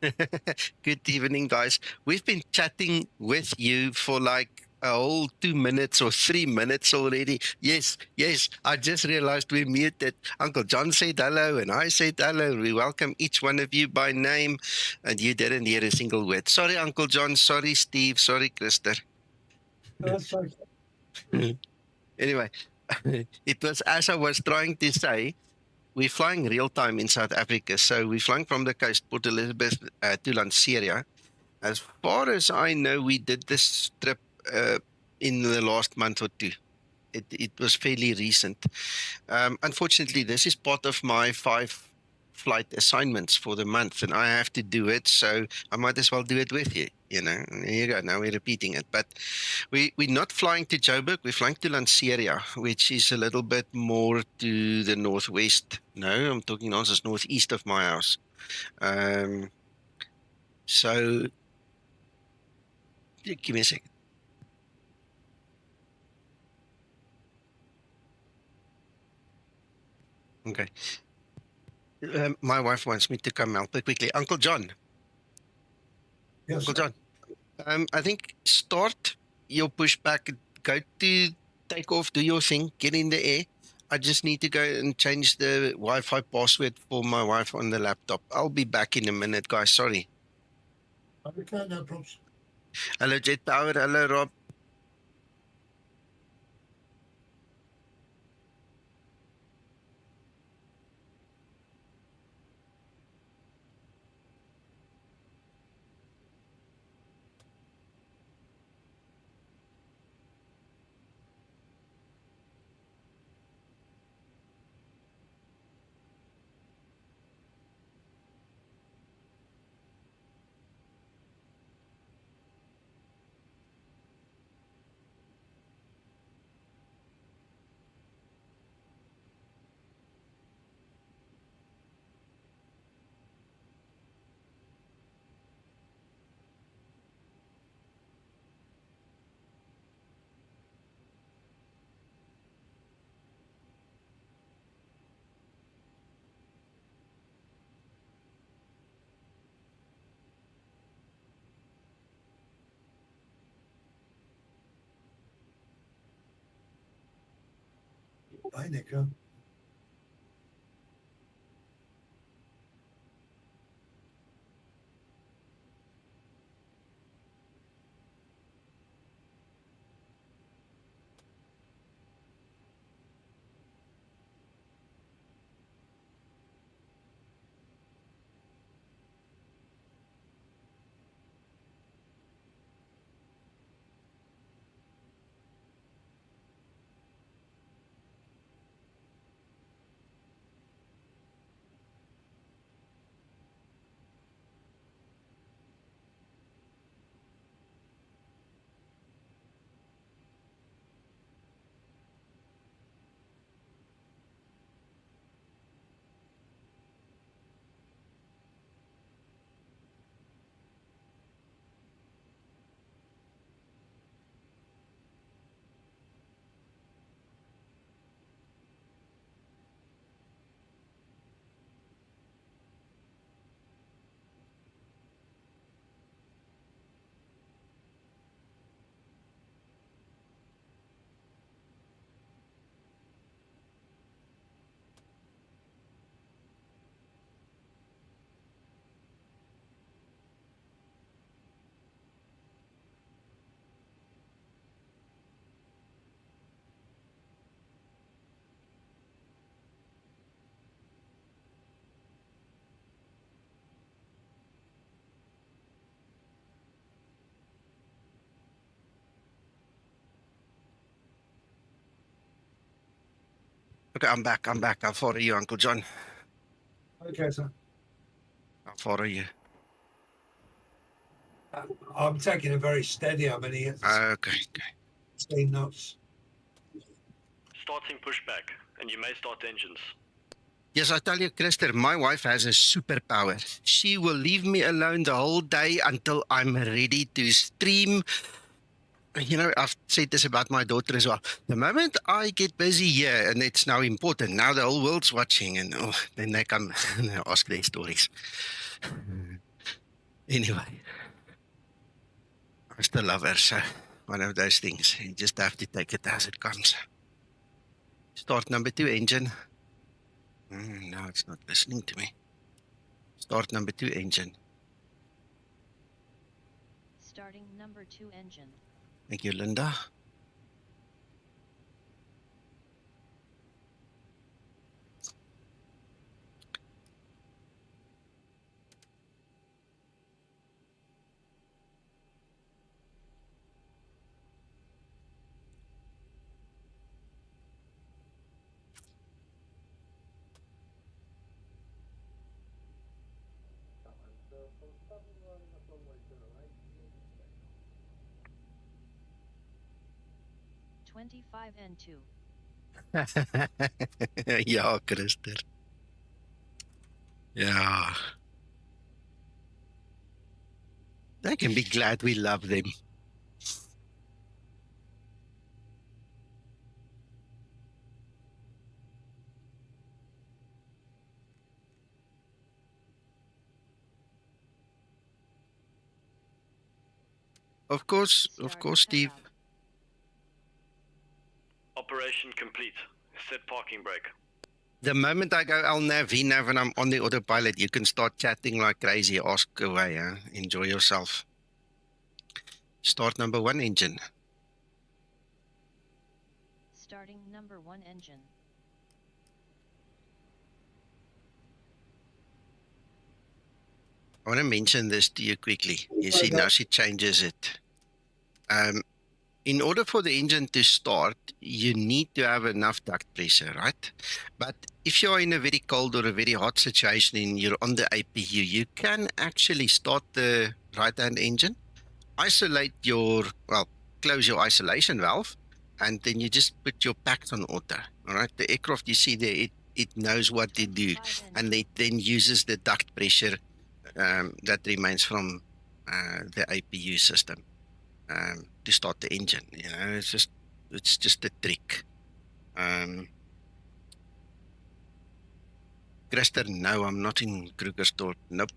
Good evening, guys. We've been chatting with you for like a whole 2 minutes or 3 minutes already. Yes, I just realized we muted. Uncle John said hello and I said hello. We welcome each one of you by name, and you didn't hear a single word. Sorry, Uncle John. Sorry, Steve. Sorry, Christer. That's okay. Anyway, it was as I was trying to say, we're flying real time in South Africa. So we're flying from the coast, Port Elizabeth to Lanseria. As far as I know, we did this trip in the last month or two. It was fairly recent. Unfortunately, this is part of my 5 flight assignments for the month, and I have to do it, so I might as well do it with you. You know, there you go. Now we're repeating it. But we're not flying to Joburg. We're flying to Lanseria, which is a little bit more to the northwest. No, I'm talking nonsense, northeast of my house. So give me a second. Okay. My wife wants me to come out quickly. Uncle John. Yes, Uncle John. I think start your pushback, go to take off, do your thing, get in the air. I just need to go and change the Wi-Fi password for my wife on the laptop. I'll be back in a minute, guys. Sorry. Okay, no problems. Hello, Jet Power. Hello, Rob. Bye, Nico. Okay, I'm back. I'll follow you, Uncle John. Okay, sir. I'll follow you. I'm taking it very steady. I mean, it's Okay. 16 knots. Starting pushback, and you may start engines. Yes, I tell you, Christer, my wife has a superpower. She will leave me alone the whole day until I'm ready to stream. You know, I've said this about my daughter as well. The moment I get busy here, and it's now important, now the whole world's watching, and then they come and they ask their stories. Anyway, I still love her, so one of those things. You just have to take it as it comes. Start number 2 engine. No, it's not listening to me. Start number 2 engine. Starting number 2 engine. Thank you, Linda. N2. Ja, Christer. Yeah. They can be glad we love them. Of course, Steve. Operation complete. Set parking brake. The moment I go LNAV, VNAV, and I'm on the autopilot, you can start chatting like crazy. Ask away. Huh? Enjoy yourself. Start number 1 engine. Starting number 1 engine. I want to mention this to you quickly. You see, now she changes it. In order for the engine to start, you need to have enough duct pressure, right? But if you're in a very cold or a very hot situation and you're on the APU, you can actually start the right-hand engine, isolate close your isolation valve, and then you just put your packs on auto, all right? The aircraft you see there, it knows what to do, and it then uses the duct pressure that remains from the APU system. To start the engine, it's just a trick. Christer, no, I'm not in Krugersdorp. Nope.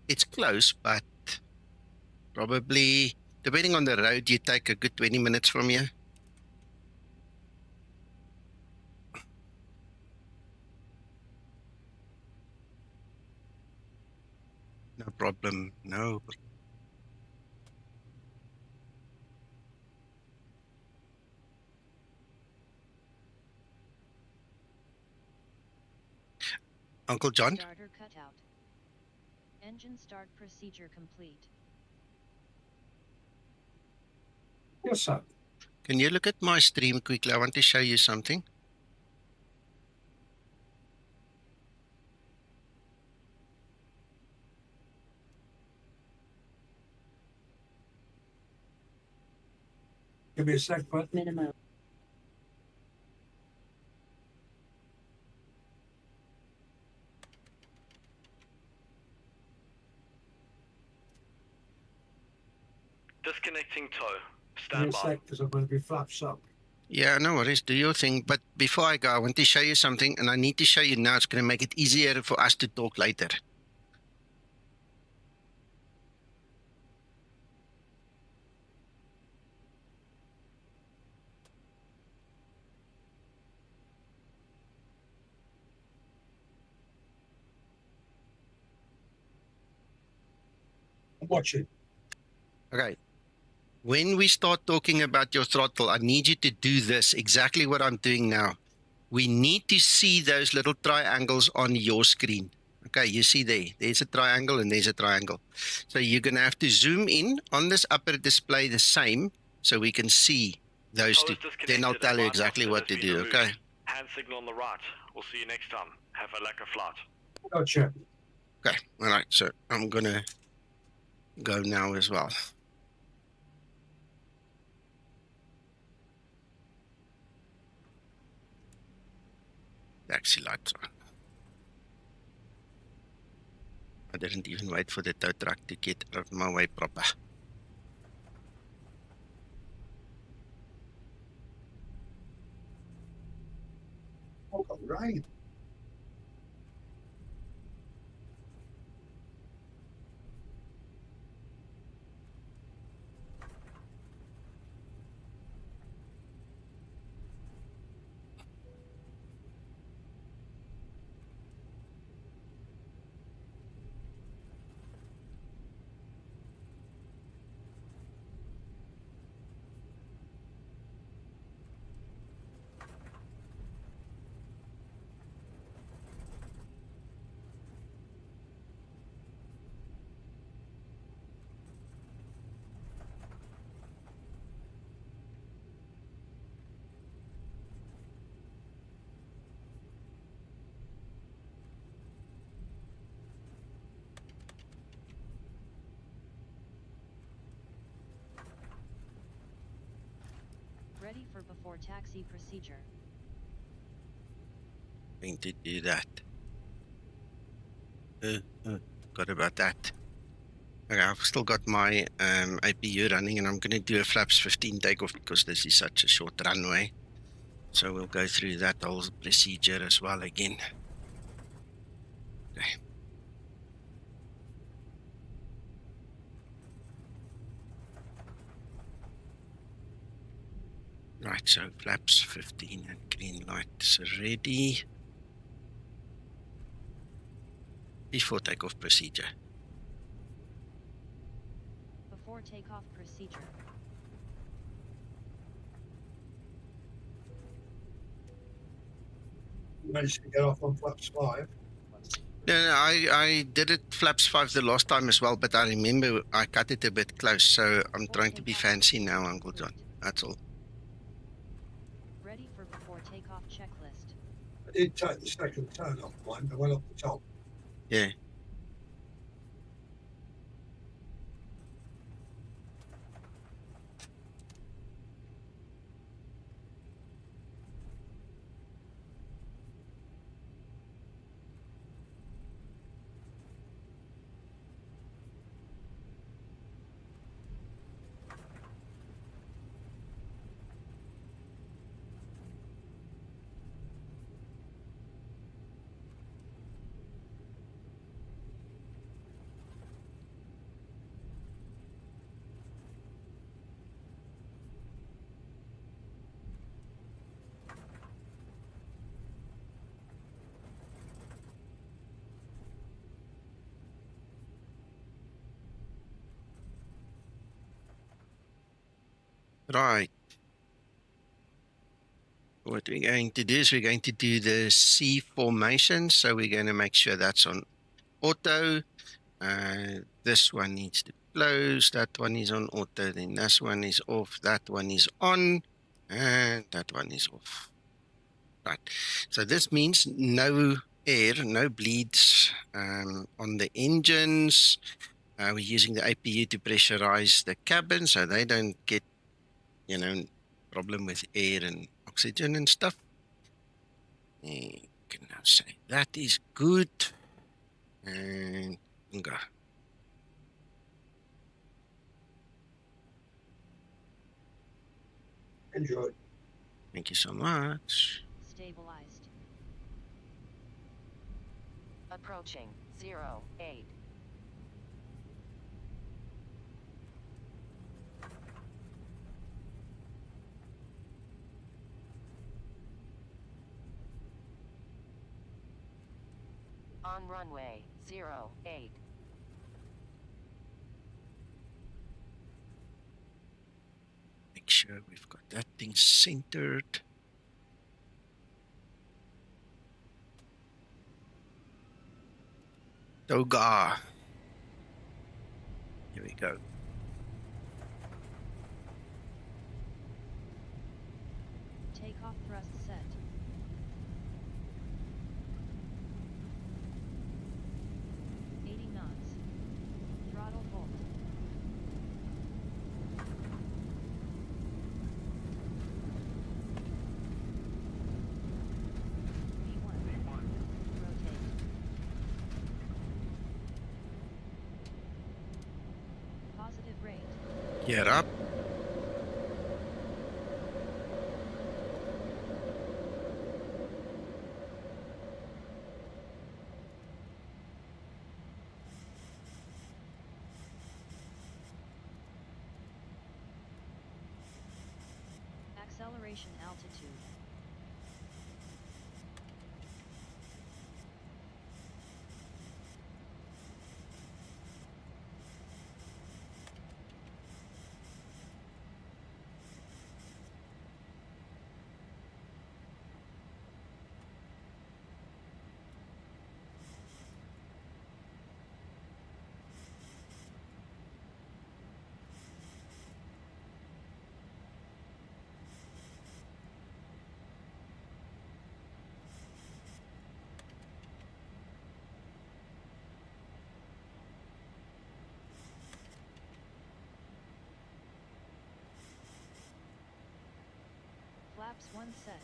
It's close, but probably, depending on the road, you take a good 20 minutes from here. No problem, no. Uncle John? Starter cutout. Engine start procedure complete. Yes, sir. Can you look at my stream quickly? I want to show you something. Give me a sec, bud. Minimum. Disconnecting tow. Give me Stand a by. sec, because I'm going to be flaps up. Yeah, no worries. Do your thing. But before I go, I want to show you something, and I need to show you now. It's going to make it easier for us to talk later. I'm watching. Okay. When we start talking about your throttle, I need you to do this, exactly what I'm doing now. We need to see those little triangles on your screen. Okay, you see there's a triangle and there's a triangle. So you're going to have to zoom in on this upper display the same so we can see those two. Then I'll tell you exactly what to do, okay? Hand signal on the right. We'll see you next time. Have a lekker flight. Gotcha. Okay, all right, so I'm going to go now as well. Taxi lights on. I didn't even wait for the tow truck to get out of my way proper. All right. Ready for before taxi procedure. Going to do that. Forgot about that. Okay, I've still got my APU running, and I'm going to do a flaps 15 takeoff because this is such a short runway. So we'll go through that whole procedure as well again. Okay. Right, so flaps 15 and green lights ready. Before takeoff procedure. Before takeoff procedure. You managed to get off on flaps 5. No, I did it flaps 5 the last time as well, but I remember I cut it a bit close, so I'm Before trying to be takeoff fancy now, procedure Uncle John. complete. That's all. Ready for before takeoff checklist. I did take the second turn off mine, I went off the top. Yeah. Right. What we're going to do is we're going to do the C formation. So we're going to make sure that's on auto. This one needs to close. That one is on auto. Then this one is off. That one is on. And that one is off. Right. So this means no air, no bleeds on the engines. We're using the APU to pressurize the cabin so they don't get, problem with air and oxygen and stuff. You can now say that is good. And go. Enjoy. Thank you so much. Stabilized. Approaching 08. On runway 08. Make sure we've got that thing centered. TOGA. Here we go. Takeoff thrust set. Knots. Throttle hold. V1. Rotate. Positive rate. Gear up. Acceleration altitude. Flaps 1 set.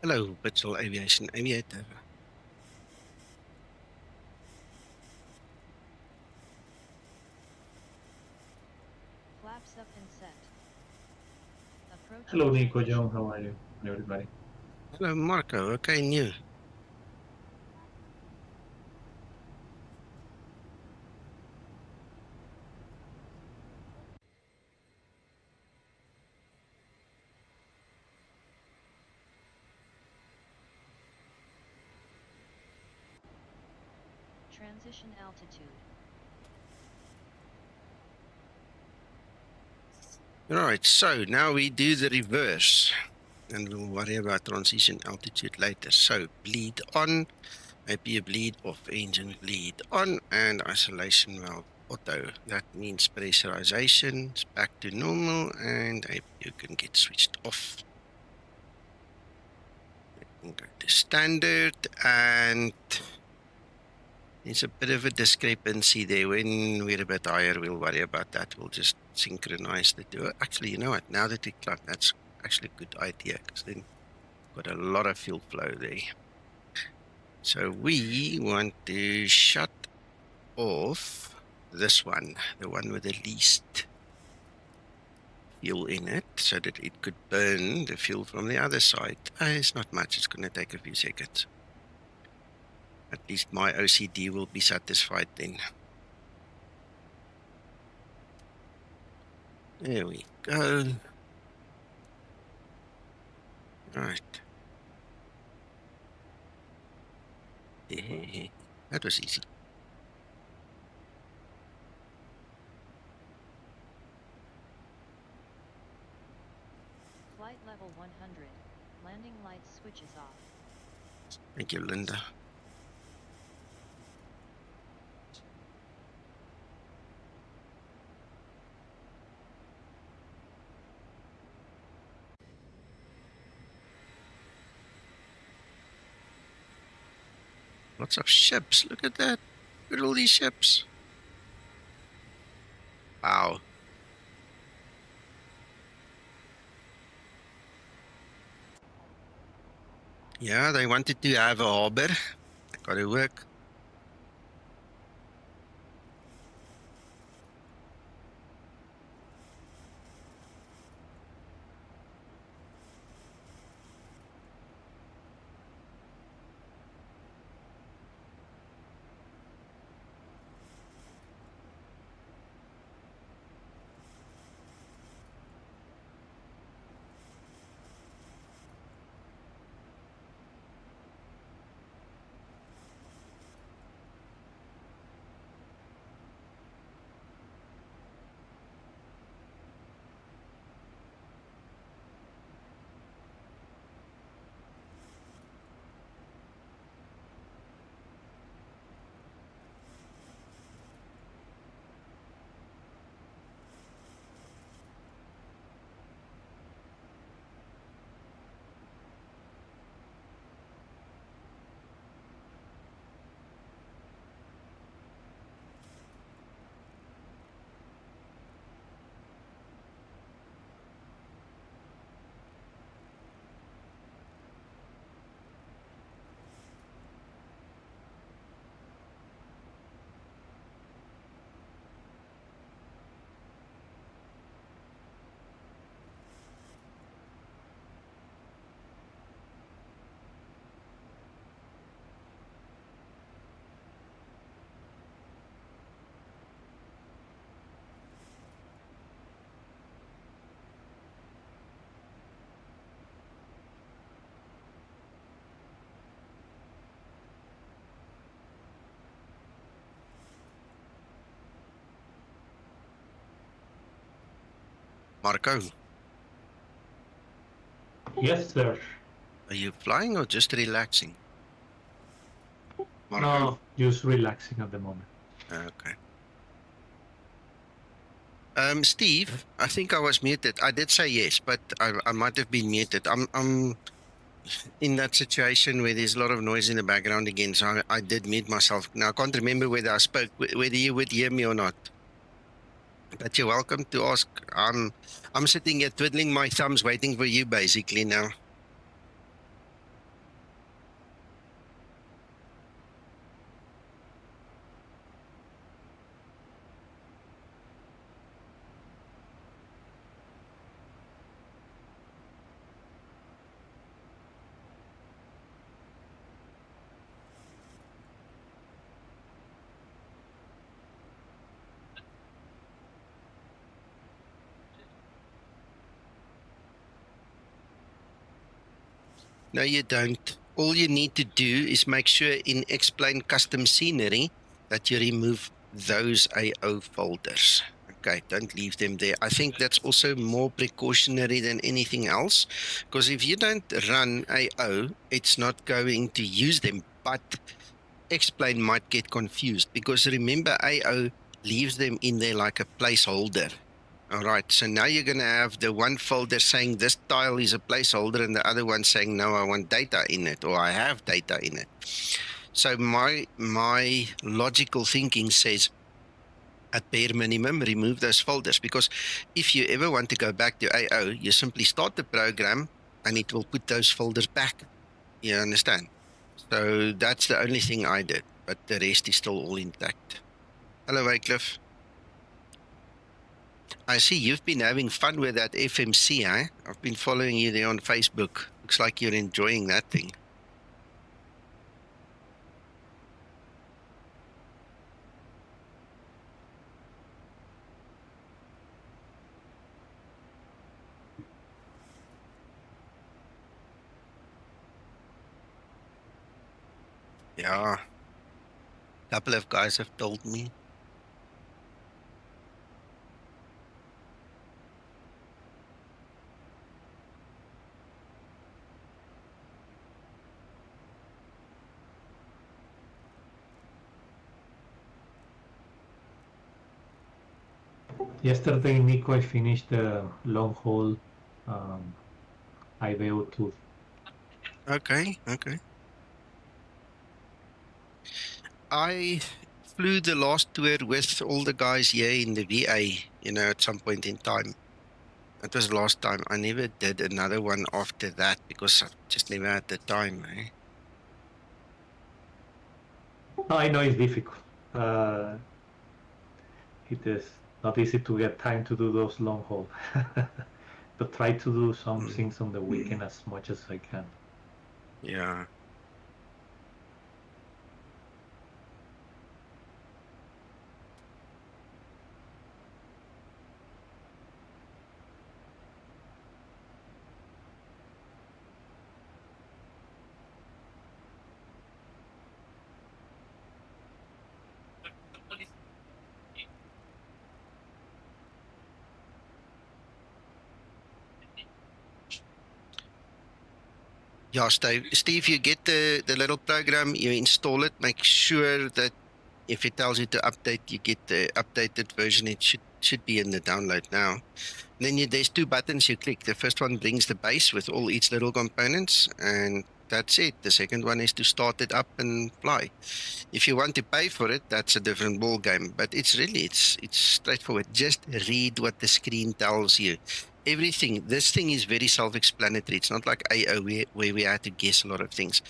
Hello, Virtual Aviation Aviator. Flaps up and set. Approach. Hello, Nico, John. How are you, everybody? Hello, Marco. Okay, new. Transition altitude. Alright, so now we do the reverse. And we'll worry about transition altitude later. So, bleed on, maybe a bleed off, engine bleed on, and isolation valve auto. That means pressurization is back to normal, and you can get switched off. We can go to standard, and there's a bit of a discrepancy there. When we're a bit higher, we'll worry about that. We'll just synchronize the two. Actually, you know what? Now that we clock, that's actually a good idea, because then got a lot of fuel flow there. So we want to shut off this one, the one with the least fuel in it, so that it could burn the fuel from the other side. It's not much, it's going to take a few seconds. At least my OCD will be satisfied then. There we go. Right. That was easy. Flight level 100. Landing lights switches off. Thank you, Linda. Lots of ships. Look at that. Look at all these ships. Wow. Yeah, they wanted to have a harbor. Got to work. Marco, Yes, sir. are you flying or just relaxing? Marco? No, just relaxing at the moment. Okay. Steve, I think I was muted. I did say yes, but I might have been muted. I'm in that situation where there's a lot of noise in the background again, so I did mute myself. Now I can't remember whether I spoke, whether you would hear me or not. But you're welcome to ask. I'm sitting here twiddling my thumbs, waiting for you, basically now. No, you don't. All you need to do is make sure in explain custom scenery that you remove those AO folders. Okay, don't leave them there. I think that's also more precautionary than anything else, because if you don't run AO, it's not going to use them, but explain might get confused, because remember AO leaves them in there like a placeholder. All right, so now you're going to have the one folder saying this tile is a placeholder and the other one saying, no, I want data in it, or I have data in it. So my logical thinking says, at bare minimum, remove those folders, because if you ever want to go back to AO, you simply start the program and it will put those folders back. You understand? So that's the only thing I did, but the rest is still all intact. Hello, Wycliffe. I see you've been having fun with that FMC, eh? I've been following you there on Facebook. Looks like you're enjoying that thing. Yeah. A couple of guys have told me. Yesterday, Nico, I finished the long haul IVO tour. Okay. I flew the last tour with all the guys here in the VA, at some point in time. That was the last time. I never did another one after that because I just never had the time, eh? No, I know it's difficult. It is not easy to get time to do those long haul. But try to do some things on the weekend as much as I can. Yeah. Yeah, Steve, you get the little program, you install it, make sure that if it tells you to update, you get the updated version. It should be in the download now. Then there's two buttons you click. The first one brings the base with all its little components, and that's it. The second one is to start it up and fly. If you want to pay for it, that's a different ball game. But it's straightforward. Just read what the screen tells you. Everything. This thing is very self-explanatory. It's not like AO where we had to guess a lot of things.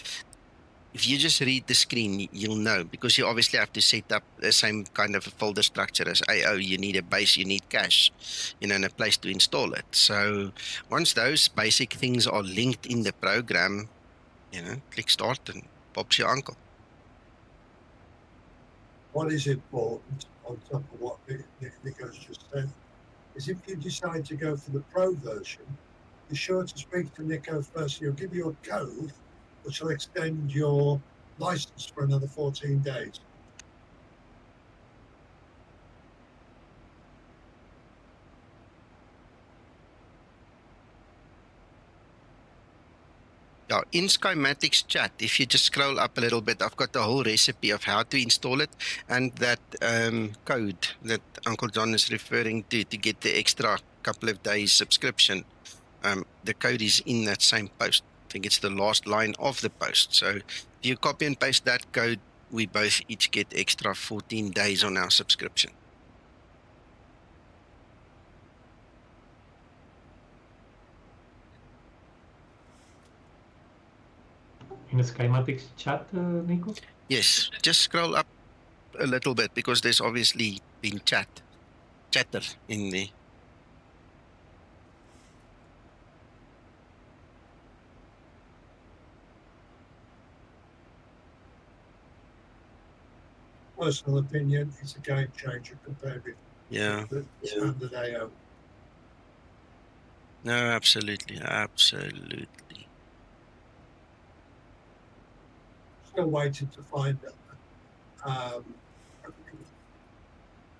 If you just read the screen, you'll know, because you obviously have to set up the same kind of a folder structure as AO. You need a base, you need cache, and a place to install it. So once those basic things are linked in the program, click start and pops your uncle. What is important on top of what Nico's just said is if you decide to go for the Pro version, be sure to speak to Nico first. He'll give you a code which will extend your license for another 14 days. Now, in Skymatix chat, if you just scroll up a little bit, I've got the whole recipe of how to install it, and that code that Uncle John is referring to get the extra couple of days subscription. The code is in that same post. I think it's the last line of the post. So if you copy and paste that code, we both each get extra 14 days on our subscription. In the Skymatix chat, Nico? Yes, just scroll up a little bit because there's obviously been chatter in there. Personal opinion, it's a game changer compared with the standard AO. No, absolutely. Still waiting to find a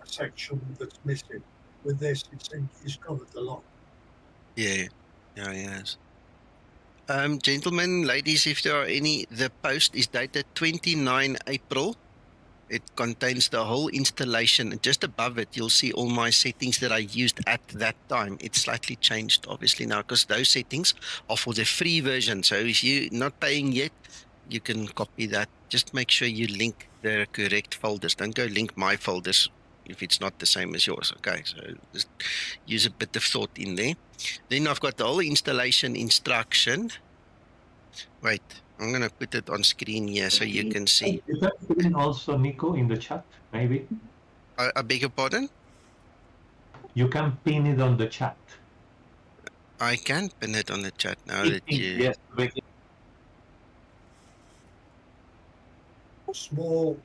section that's missing. With this, it's covered a lot. Yeah, yes. Gentlemen, ladies, if there are any, the post is dated 29 April. It contains the whole installation, and just above it, you'll see all my settings that I used at that time. It's slightly changed, obviously, now, because those settings are for the free version. So if you're not paying yet, you can copy that. Just make sure you link the correct folders. Don't go link my folders if it's not the same as yours, okay? So just use a bit of thought in there. Then I've got the whole installation instruction. Wait, I'm going to put it on screen here so you can see. You can put in also, Nico, in the chat, maybe. I beg your pardon? You can pin it on the chat. I can pin it on the chat now that you... Yes. Small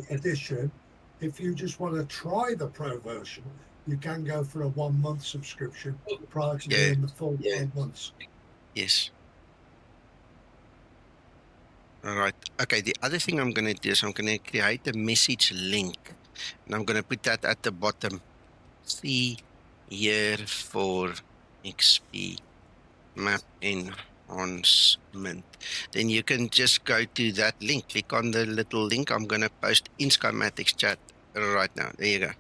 addition, if you just want to try the Pro version, you can go for a 1 month subscription prior to doing the full 12 months. Yes. All right. Okay, the other thing I'm going to do is I'm going to create a message link. And I'm going to put that at the bottom. See here for XP Map Enhancement. Then you can just go to that link. Click on the little link I'm going to post in Skymatix chat right now. There you go.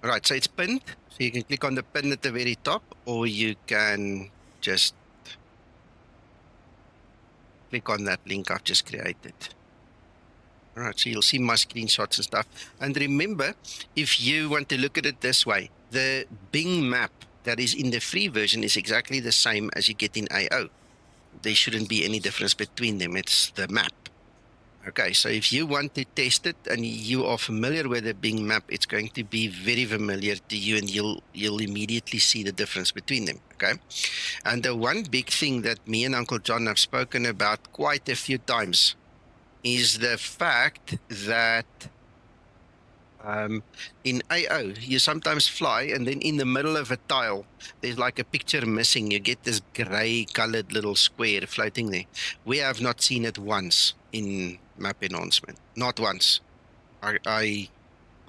All right, so it's pinned. So you can click on the pin at the very top, or you can just click on that link I've just created. All right, so you'll see my screenshots and stuff. And remember, if you want to look at it this way, the Bing map that is in the free version is exactly the same as you get in AO. There shouldn't be any difference between them. It's the map. Okay, so if you want to test it and you are familiar with the Bing map, it's going to be very familiar to you, and you'll immediately see the difference between them. Okay, and the one big thing that me and Uncle John have spoken about quite a few times is the fact that in AO, you sometimes fly and then in the middle of a tile, there's like a picture missing. You get this gray colored little square floating there. We have not seen it once in Map Enhancement. Not once. I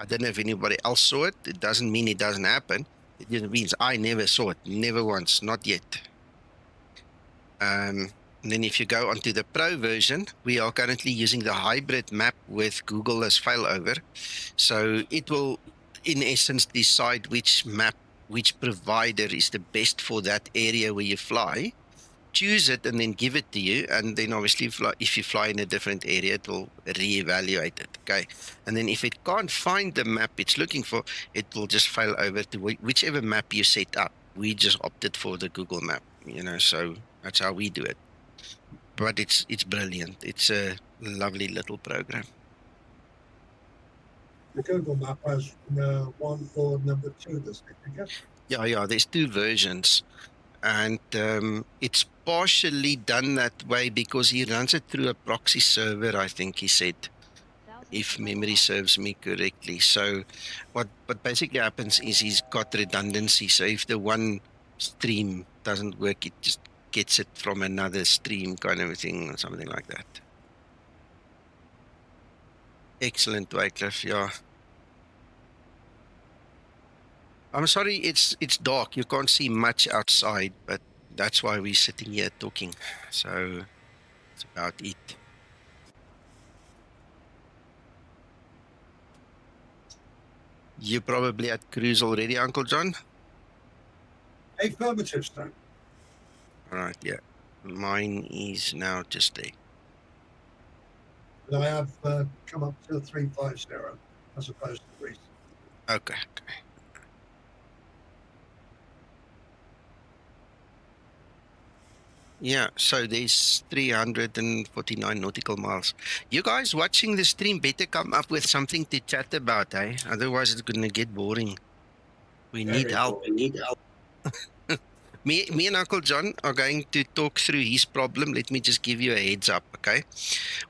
don't know if anybody else saw it. It doesn't mean it doesn't happen. It just means I never saw it. Never once. Not yet. And then if you go onto the Pro version, we are currently using the hybrid map with Google as failover. So it will, in essence, decide which map, which provider is the best for that area where you fly. Choose it and then give it to you. And then obviously, if you fly in a different area, it will reevaluate it. Okay. And then if it can't find the map it's looking for, it will just fail over to whichever map you set up. We just opted for the Google map, so that's how we do it. But it's brilliant. It's a lovely little program. The Google map has one or number 2, doesn't it? Yeah, there's 2 versions. And it's partially done that way because he runs it through a proxy server, I think he said, if memory serves me correctly. So what basically happens is he's got redundancy. So if the one stream doesn't work, it just gets it from another stream kind of a thing or something like that. Excellent, Wycliffe, yeah. I'm sorry, it's dark. You can't see much outside, but That's why we're sitting here talking. So that's about it. You probably at cruise already, Uncle John? Affirmative, Stan. All right, yeah. Mine is now just there. And I have come up to 350 as opposed to 3. Okay. Yeah, so there's 349 nautical miles. You guys watching the stream better come up with something to chat about, eh? Otherwise it's going to get boring. We need help. Me and Uncle John are going to talk through his problem. Let me just give you a heads up, okay?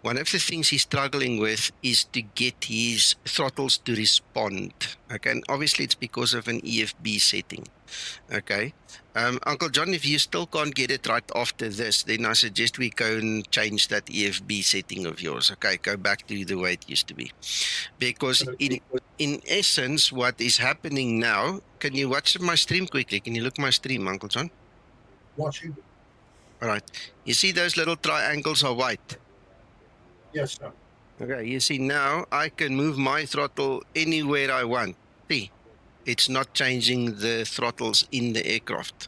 One of the things he's struggling with is to get his throttles to respond, okay? And obviously it's because of an EFB setting, okay? Uncle John, if you still can't get it right after this, then I suggest we go and change that EFB setting of yours, okay? Go back to the way it used to be. Because in essence, what is happening now, can you watch my stream quickly? Can you look my stream, Uncle John? Watching? All right. You see those little triangles are white? Yes, sir. Okay, you see now I can move my throttle anywhere I want. See, it's not changing the throttles in the aircraft.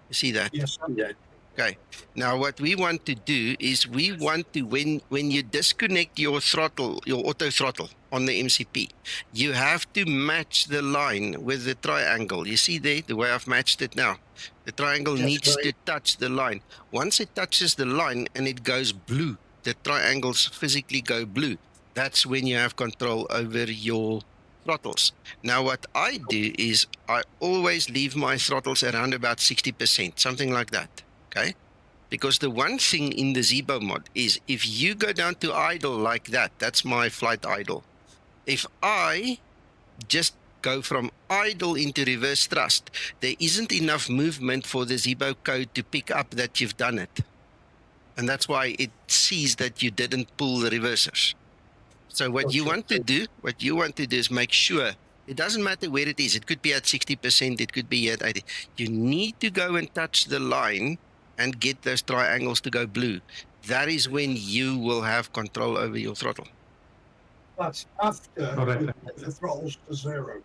You see that? Yes, sir. Okay. Now what we want to do is we want to, when you disconnect your throttle, your auto throttle on the MCP, you have to match the line with the triangle. You see there, the way I've matched it now. The triangle needs to touch the line. Once it touches the line and it goes blue, the triangles physically go blue. That's when you have control over your throttles. Now what I do is I always leave my throttles around about 60%, something like that. Okay, because the one thing in the Zibomod is if you go down to idle like that, that's my flight idle. If I just go from idle into reverse thrust, there isn't enough movement for the Zibo code to pick up that you've done it. And that's why it sees that you didn't pull the reversers. So what you want to do is make sure, it doesn't matter where it is. It could be at 60%, it could be at 80%. You need to go and touch the line and get those triangles to go blue. That is when you will have control over your throttle. That's after you put the throttles to 0.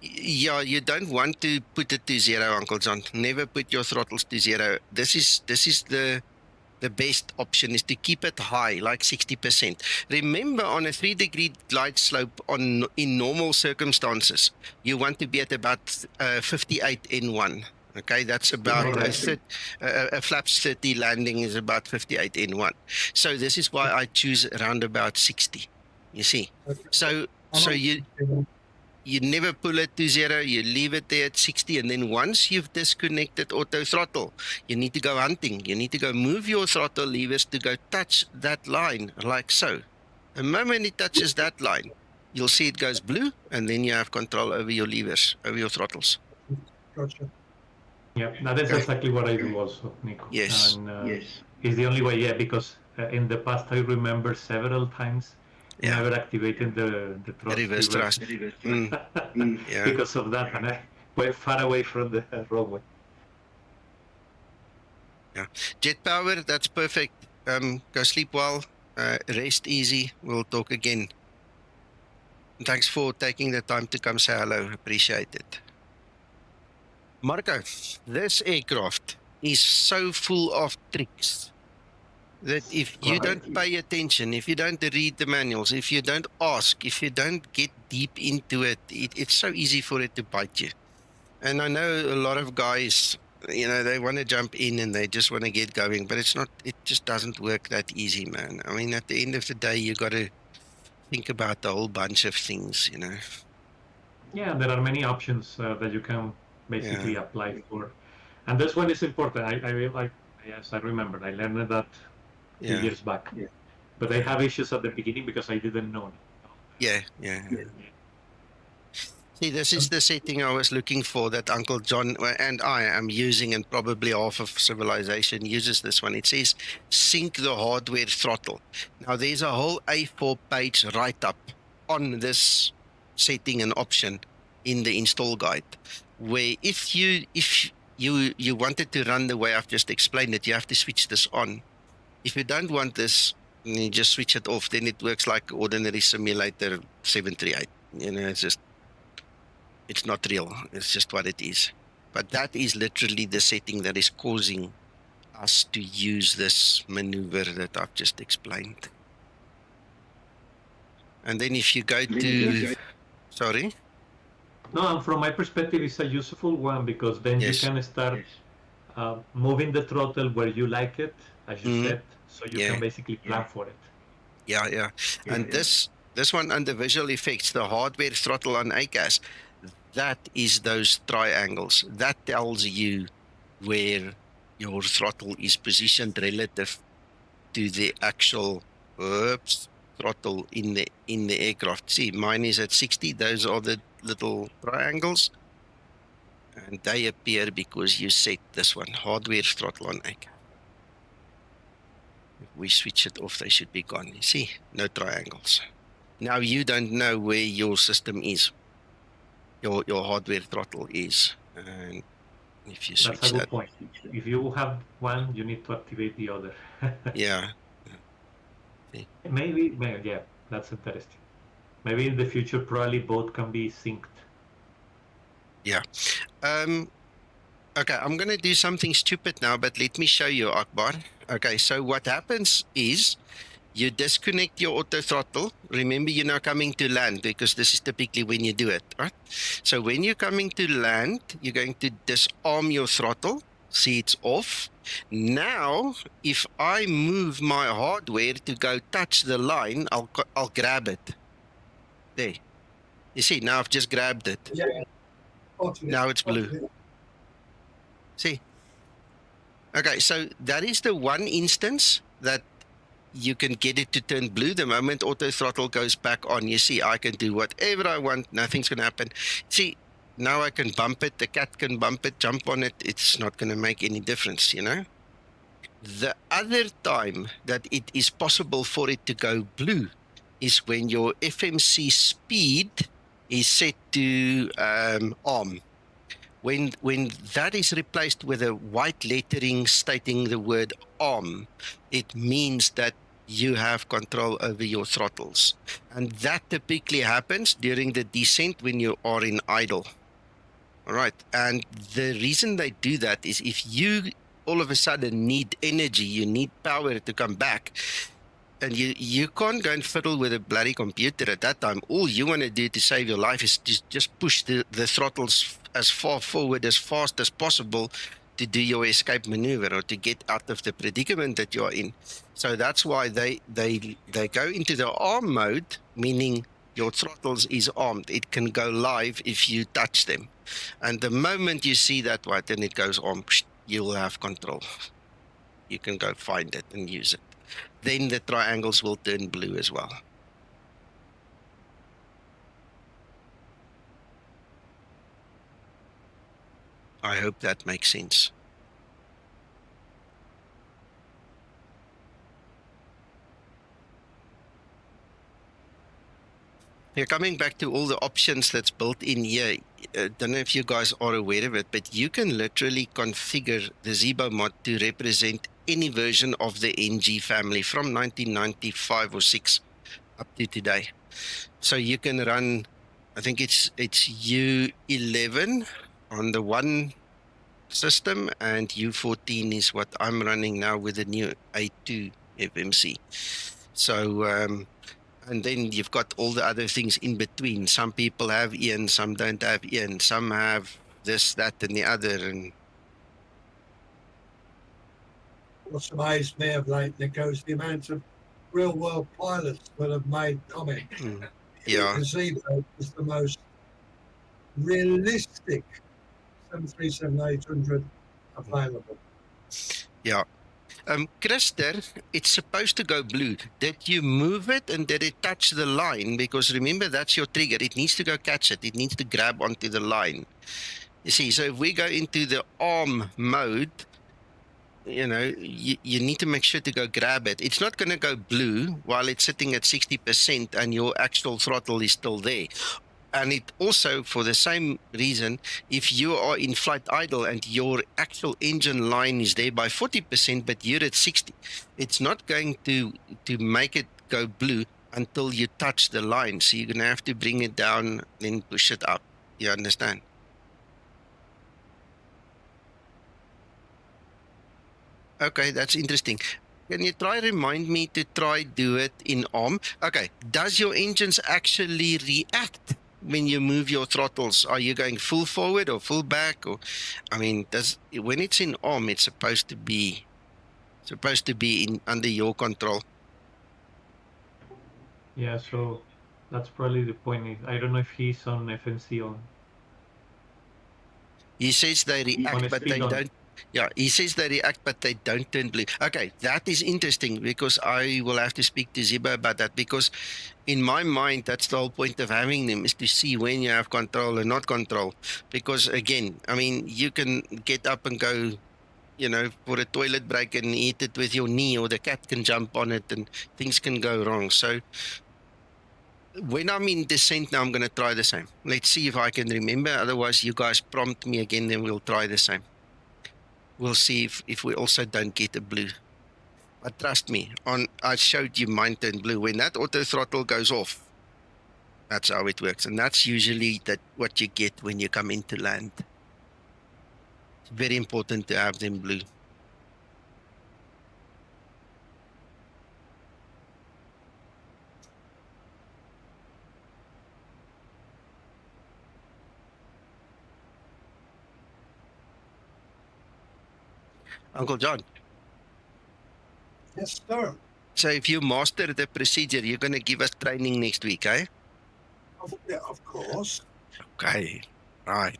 Yeah, you don't want to put it to 0, Uncle John. Never put your throttles to 0. This is the best option is to keep it high, like 60%. Remember, on a 3-degree glide slope in normal circumstances, you want to be at about 58 N1. Okay, that's about a flaps 30 landing is about 58 N1. So this is why I choose around about 60. You see, so you never pull it to 0. You leave it there at 60, and then once you've disconnected auto throttle, you need to go hunting. You need to go move your throttle levers to go touch that line like so. The moment it touches that line, you'll see it goes blue, and then you have control over your levers, over your throttles. Gotcha. Yeah, that is exactly what I do also, Nico. Yes. And, it's the only way, yeah, because in the past I remember several times never activating the reverse thrust. Because of that, and I went far away from the roadway. Yeah, jet power, that's perfect. Go sleep well, rest easy. We'll talk again. And thanks for taking the time to come say hello. Appreciate it. Marco, this aircraft is so full of tricks that if you don't pay attention, if you don't read the manuals, if you don't ask, if you don't get deep into it, it's so easy for it to bite you. And I know a lot of guys, you know, they want to jump in and they just want to get going, but it just doesn't work that easy, man. I mean, at the end of the day, you got to think about a whole bunch of things, you know. Yeah, there are many options that you can basically apply for. And this one is important. I remember, I learned that 2 years back. Yeah. But I have issues at the beginning because I didn't know. Yeah. See, this is the setting I was looking for that Uncle John and I am using, and probably half of civilization uses this one. It says, sync the hardware throttle. Now, there's a whole A4 page write-up on this setting and option in the install guide, where if you you wanted to run the way I've just explained it, you have to switch this on. If you don't want this, you just switch it off. Then it works like ordinary simulator 738. It's not real. It's just what it is. But that is literally the setting that is causing us to use this maneuver that I've just explained. And then if you go to, sorry? No, and from my perspective, it's a useful one because then you can start moving the throttle where you like it, as you said, so you can basically plan for it. Yeah. And this one under visual effects, the hardware throttle on ACAS, that is those triangles. That tells you where your throttle is positioned relative to the actual throttle in the aircraft. See, mine is at 60. Those are the little triangles, and they appear because you set this one, hardware throttle on ACAS. If we switch it off, they should be gone. You see, no triangles. Now you don't know where your system is, your hardware throttle is, and if you switch that's a good point. If you have one, you need to activate the other. Yeah. Maybe, yeah, that's interesting. Maybe in the future, probably both can be synced. Yeah. Okay, I'm going to do something stupid now, but let me show you, Akbar. Okay, so what happens is you disconnect your auto throttle. Remember, you're now coming to land because this is typically when you do it, right? So when you're coming to land, you're going to disarm your throttle. See, it's off. Now, if I move my hardware to go touch the line, I'll grab it. There. You see, now I've just grabbed it. Yeah. Now it's blue. See? Okay, so that is the one instance that you can get it to turn blue. The moment auto throttle goes back on, you see, I can do whatever I want. Nothing's going to happen. See, now I can bump it. The cat can bump it, jump on it. It's not going to make any difference, you know? The other time that it is possible for it to go blue is when your FMC speed is set to ARM. When that is replaced with a white lettering stating the word ARM, it means that you have control over your throttles. And that typically happens during the descent when you are in idle. All right. And the reason they do that is if you all of a sudden need energy, you need power to come back, and you can't go and fiddle with a bloody computer at that time. All you want to do to save your life is just push the throttles as far forward as fast as possible to do your escape maneuver or to get out of the predicament that you're in. So that's why they go into the arm mode, meaning your throttles is armed. It can go live if you touch them. And the moment you see that white and it goes on, you will have control. You can go find it and use it. Then the triangles will turn blue as well. I hope that makes sense. Yeah, coming back to all the options that's built in here, I don't know if you guys are aware of it, but you can literally configure the Zibomod to represent any version of the NG family from 1995 or 6 up to today. So you can run, I think it's U11 on the one system, and U14 is what I'm running now with the new A2 FMC. So, and then you've got all the other things in between. Some people have Ian, some don't have Ian, some have this, that, and the other. And what's amazed me of late, Nico, is the amount of real-world pilots that have made comments. Yeah. The Zibomod is the most realistic 737-800 available. Yeah. Christer, it's supposed to go blue. Did you move it and did it touch the line? Because remember, that's your trigger. It needs to go catch it. It needs to grab onto the line. You see, so if we go into the arm mode, you know, you need to make sure to go grab it. It's not going to go blue while it's sitting at 60% and your actual throttle is still there. And it also, for the same reason, if you are in flight idle and your actual engine line is there by 40%, but you're at 60, it's not going to make it go blue until you touch the line. So you're going to have to bring it down, then push it up. You understand? Okay, that's interesting. Can you remind me to try do it in ARM? Okay, does your engines actually react when you move your throttles? Are you going full forward or full back? Or, I mean, when it's in ARM, it's supposed to be under your control. Yeah, so that's probably the point. I don't know if he's on FNC on. He says they react, but they don't. Yeah, he says they react, but they don't turn blue. Okay, that is interesting because I will have to speak to Ziba about that, because in my mind, that's the whole point of having them, is to see when you have control and not control. Because again, I mean, you can get up and go, for a toilet break and eat it with your knee, or the cat can jump on it and things can go wrong. So when I'm in descent now, I'm going to try the same. Let's see if I can remember. Otherwise, you guys prompt me again, then we'll try the same. We'll see if we also don't get a blue. But trust me, I showed you mine turned blue. When that auto throttle goes off, that's how it works. And that's usually what you get when you come into land. It's very important to have them blue. Uncle John. Yes, sir. So if you master the procedure, you're going to give us training next week, eh? Yeah, of course. Okay, right.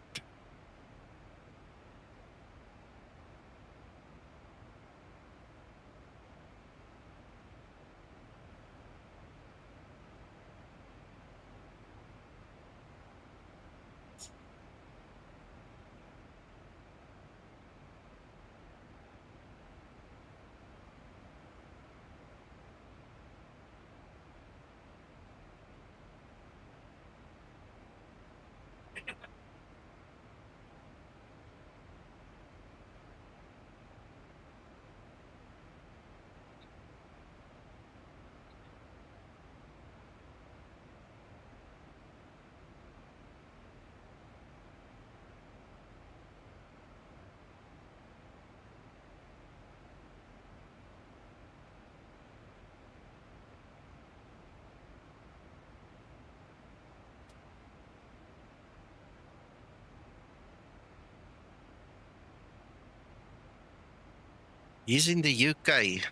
He's in the UK.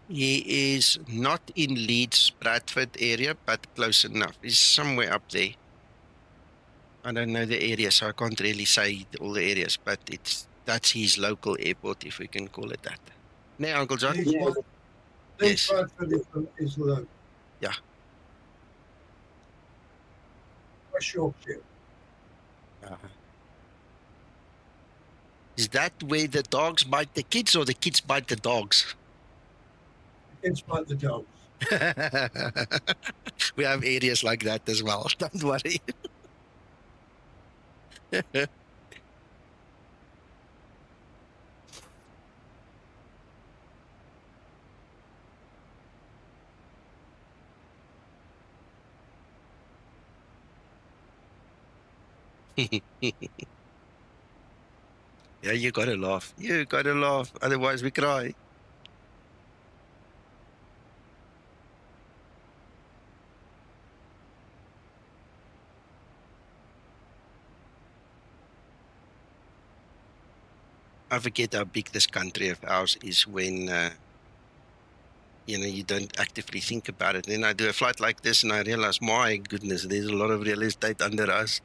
He is not in Leeds, Bradford area, but close enough. He's somewhere up there. I don't know the area, so I can't really say all the areas, but that's his local airport, if we can call it that. No, Uncle John? Leeds Yes. Bradford is low. Yeah. West Yorkshire. Is that where the dogs bite the kids or the kids bite the dogs? The kids bite the dogs. We have areas like that as well. Don't worry. Yeah, you gotta laugh. You gotta laugh. Otherwise we cry. I forget how big this country of ours is when you don't actively think about it. Then I do a flight like this and I realize, my goodness, there's a lot of real estate under us.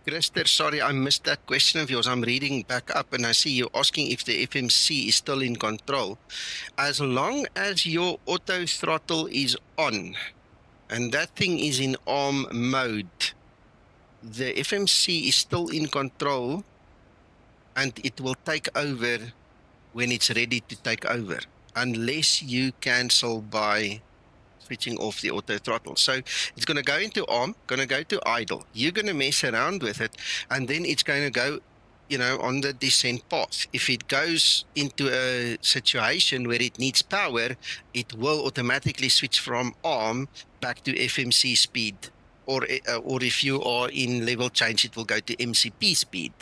Christer, sorry, I missed that question of yours. I'm reading back up and I see you asking if the FMC is still in control. As long as your auto throttle is on and that thing is in arm mode, the FMC is still in control and it will take over when it's ready to take over, unless you cancel by switching off the auto throttle. So it's going to go into arm, going to go to idle. You're going to mess around with it, and then it's going to go, on the descent path. If it goes into a situation where it needs power, it will automatically switch from arm back to FMC speed. Or if you are in level change, it will go to MCP speed.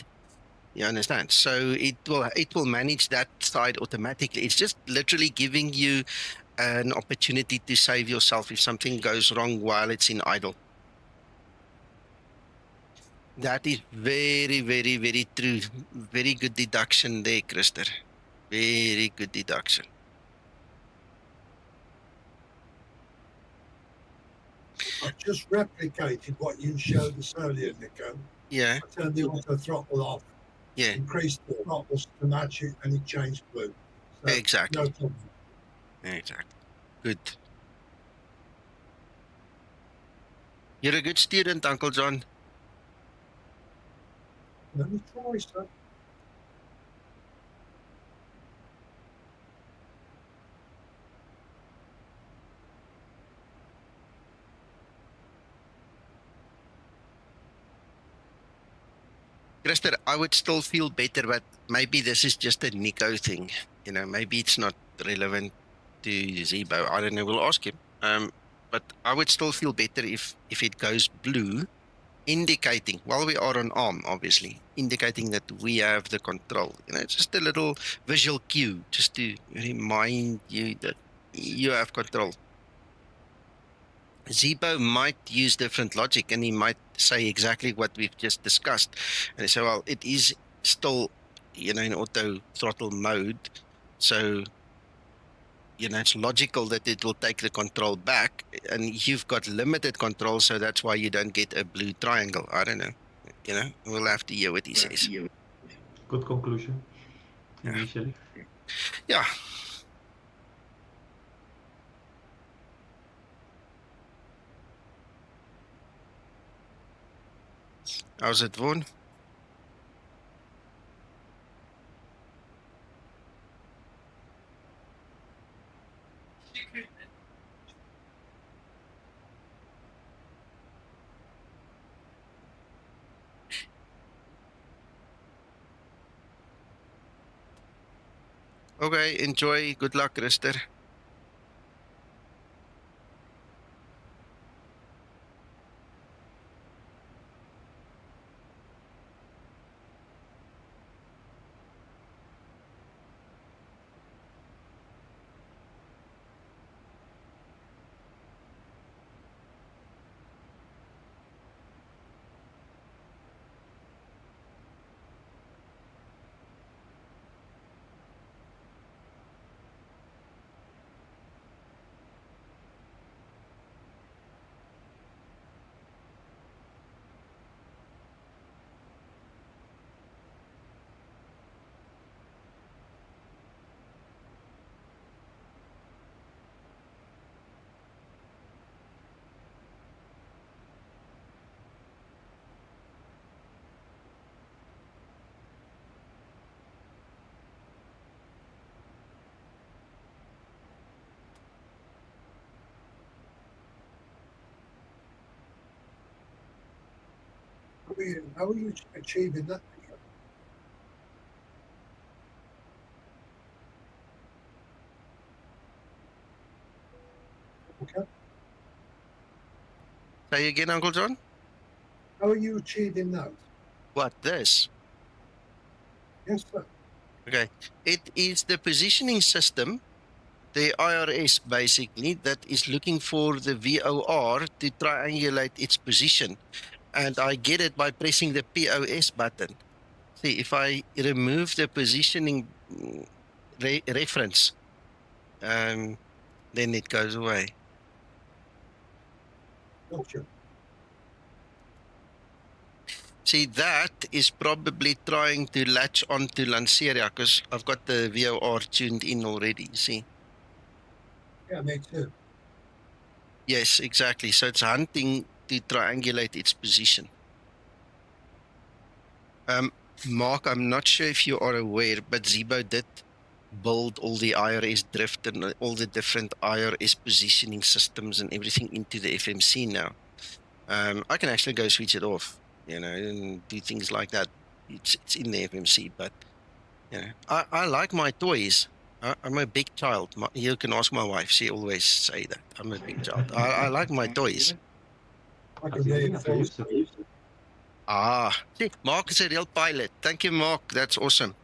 You understand? So it will manage that side automatically. It's just literally giving you an opportunity to save yourself if something goes wrong while it's in idle. That is very, very, very true. Very good deduction there, Christer. Very good deduction. I've just replicated what you showed us earlier, Nico. Yeah. I turned the auto throttle off. Yeah. Increased the throttles to match it, and it changed blue. So, Exactly. No problem. Exactly. Good. You're a good student, Uncle John. Let me try, sir. Christer, I would still feel better, but maybe this is just a Nico thing. Maybe it's not relevant to Zibo. I don't know. We'll ask him. But I would still feel better if it goes blue, indicating, while we are on arm, obviously, indicating that we have the control. Just a little visual cue, just to remind you that you have control. Zibo might use different logic, and he might say exactly what we've just discussed. And he say, well, it is still, in auto throttle mode. So, it's logical that it will take the control back, and you've got limited control, so that's why you don't get a blue triangle. I don't know. We'll have to hear what he says. Good conclusion, initially. Yeah. How's it, Vaughan? Okay, enjoy. Good luck, Christer. How are you achieving that? Okay. Say again, Uncle John? How are you achieving that? What, this? Yes, sir. Okay. It is the positioning system, the IRS basically, that is looking for the VOR to triangulate its position. And I get it by pressing the POS button. See, if I remove the positioning reference, then it goes away. Gotcha. See, that is probably trying to latch onto Lanseria because I've got the VOR tuned in already, you see. Yeah, me too. Yes, exactly. So it's hunting to triangulate its position. Mark, I'm not sure if you are aware, but Zibo did build all the IRS drift and all the different IRS positioning systems and everything into the FMC now. I can actually go switch it off, you know, and do things like that. It's in the FMC, but you know, I like my toys. I'm a big child. You can ask my wife; she always say that I'm a big child. I like my toys. I can reinforce it. See, Mark is a real pilot. Thank you, Mark. That's awesome.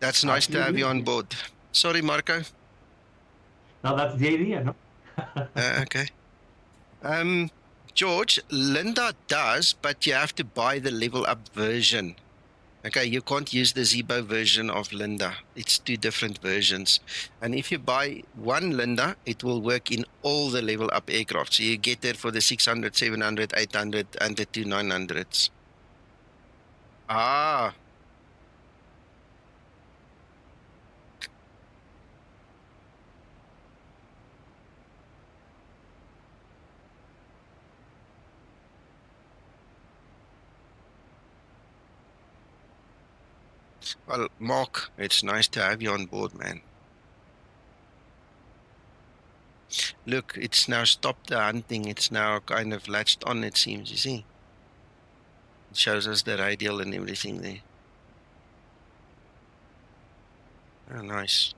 That's nice to have you on board. Sorry, Marco. No, that's the idea, no? Okay. George, Linda does, but you have to buy the level up version. Okay, you can't use the Zibo version of Linda. It's two different versions. And if you buy one Linda, it will work in all the level up aircraft. So you get it for the 600, 700, 800, and the 2900s. Well, Mark, it's nice to have you on board, man. Look, it's now stopped the hunting. It's now kind of latched on, it seems, you see. It shows us the radial and everything there. Oh, nice.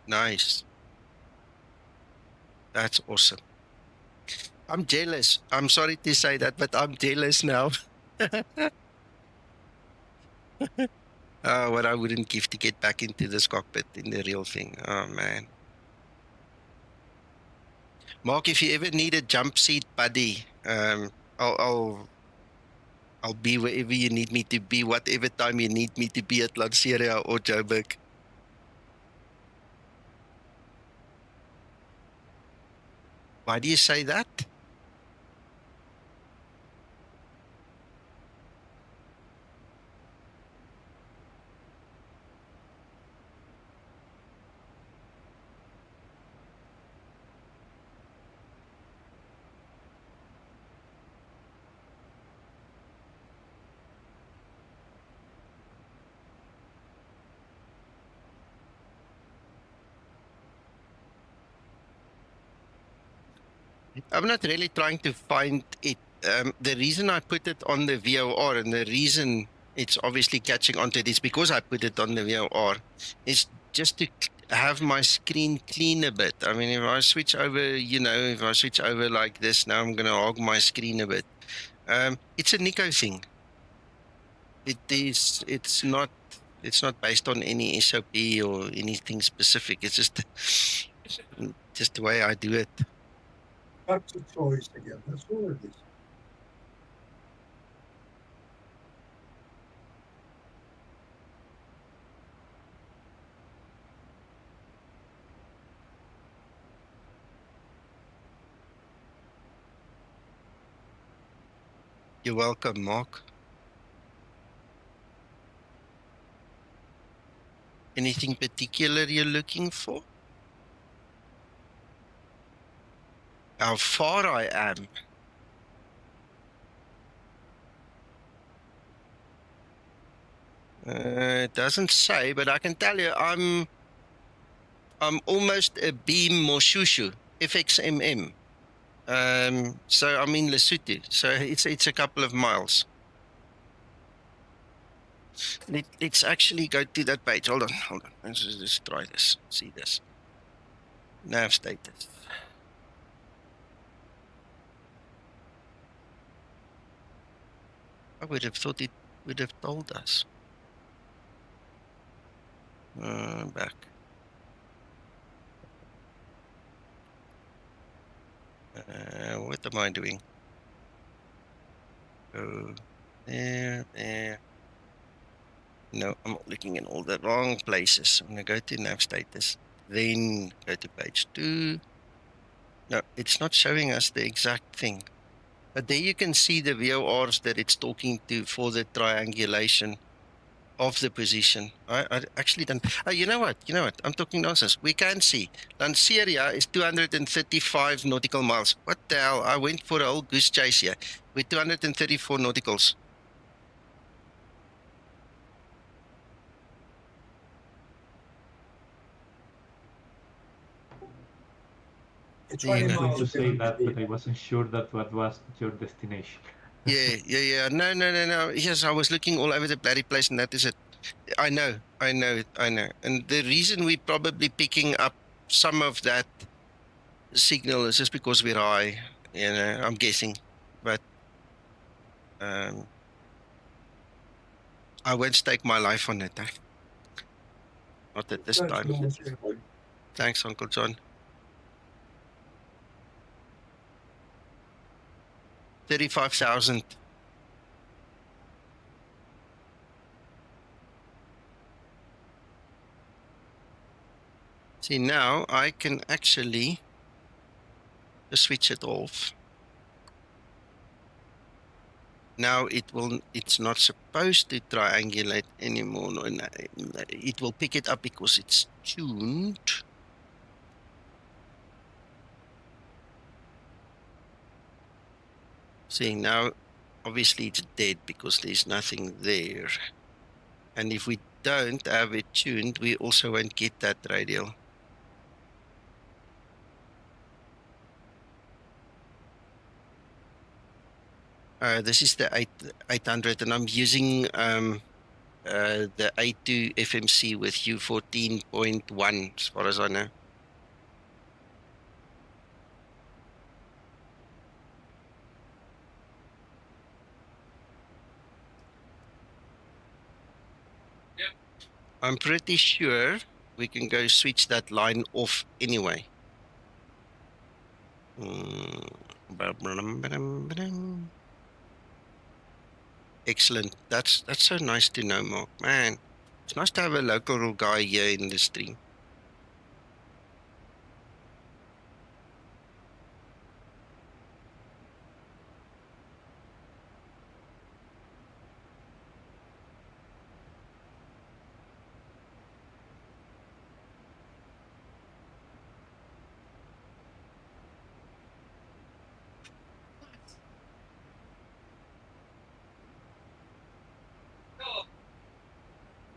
Nice. That's awesome. I'm jealous. I'm sorry to say that, but I'm jealous now. What I wouldn't give to get back into this cockpit in the real thing. Oh, man. Mark, if you ever need a jump seat buddy, I'll be wherever you need me to be, whatever time you need me to be at Lanseria or Joburg. Why do you say that? I'm not really trying to find it. The reason I put it on the VOR and the reason it's obviously catching onto it is because I put it on the VOR is just to have my screen clean a bit. I mean, if I switch over, you know, if I switch over like this, now I'm going to hog my screen a bit. It's a Nico thing. It's not based on any SOP or anything specific. It's just the way I do it. Back to toys again. That's all it is. You're welcome, Mark. Anything particular you're looking for? How far I am? It doesn't say, but I can tell you I'm almost a beam Moshushu, FXMM. So I'm in Lesotho, so it's a couple of miles. Let's actually go to that page. Hold on. Let's just try this. See this. Nav status. I would have thought it would have told us. Back. What am I doing? Go there. No, I'm looking in all the wrong places. I'm going to go to nav status, then go to page 2. No, it's not showing us the exact thing. But there you can see the VORs that it's talking to for the triangulation of the position. I actually don't. Oh, you know what? I'm talking nonsense. We can see Lanseria is 235 nautical miles. What the hell? I went for a whole goose chase here. We're 234 nauticals. It's Yeah. 20 I was going to miles. say that, but I wasn't sure that what was your destination. Yeah. No. Yes, I was looking all over the bloody place, and that is it. I know. And the reason we're probably picking up some of that signal is just because we're high. I'm guessing, but I won't stake my life on it. Not at this 30 time. miles, yeah. Thanks, Uncle John. 35,000. See, now I can actually just switch it off. Now it's not supposed to triangulate anymore. No, it will pick it up because it's tuned. See, now obviously it's dead because there's nothing there. And if we don't have it tuned, we also won't get that radial. This is the 800, and I'm using the A2 FMC with U14.1 as far as I know. I'm pretty sure we can go switch that line off anyway. Excellent. That's so nice to know, Mark. Man, it's nice to have a local guy here in the stream.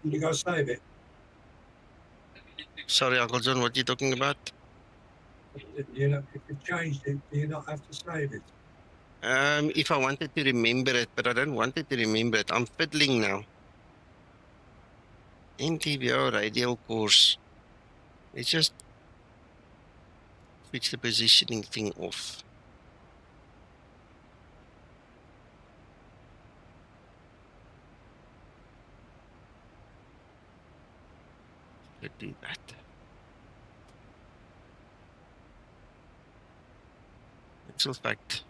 Did you go save it? Sorry, Uncle John, what are you talking about? You know, if you've changed it, do you not have to save it? If I wanted to remember it, but I don't want it to remember it. I'm fiddling now. NVidia radial course. Let's just switch the positioning thing off. Could do that. Actual fact.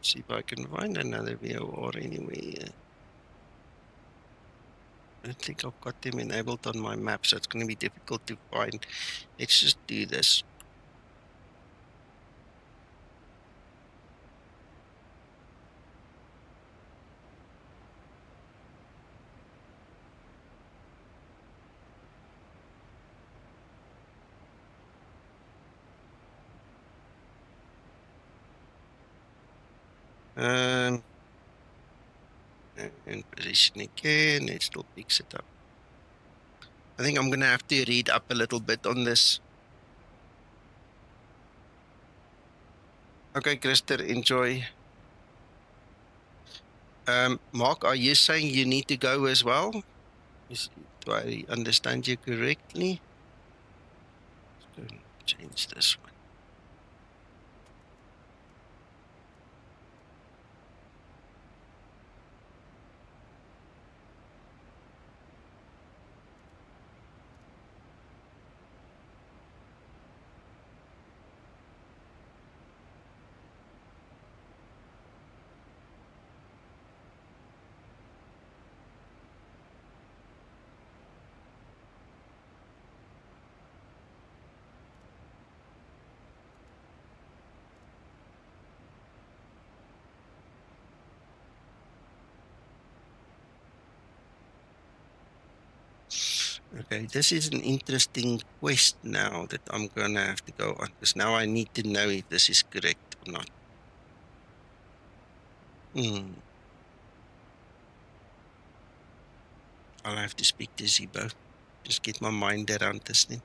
See if I can find another VOR anywhere. I don't think I've got them enabled on my map, so it's going to be difficult to find. Let's just do this. And position again, it still picks it up. I think I'm going to have to read up a little bit on this. Okay, Krister, enjoy. Mark, are you saying you need to go as well? Do I understand you correctly? Let's go and change this one. Okay, this is an interesting quest now that I'm going to have to go on, because now I need to know if this is correct or not. I'll have to speak to Zibo. Just get my mind around this thing.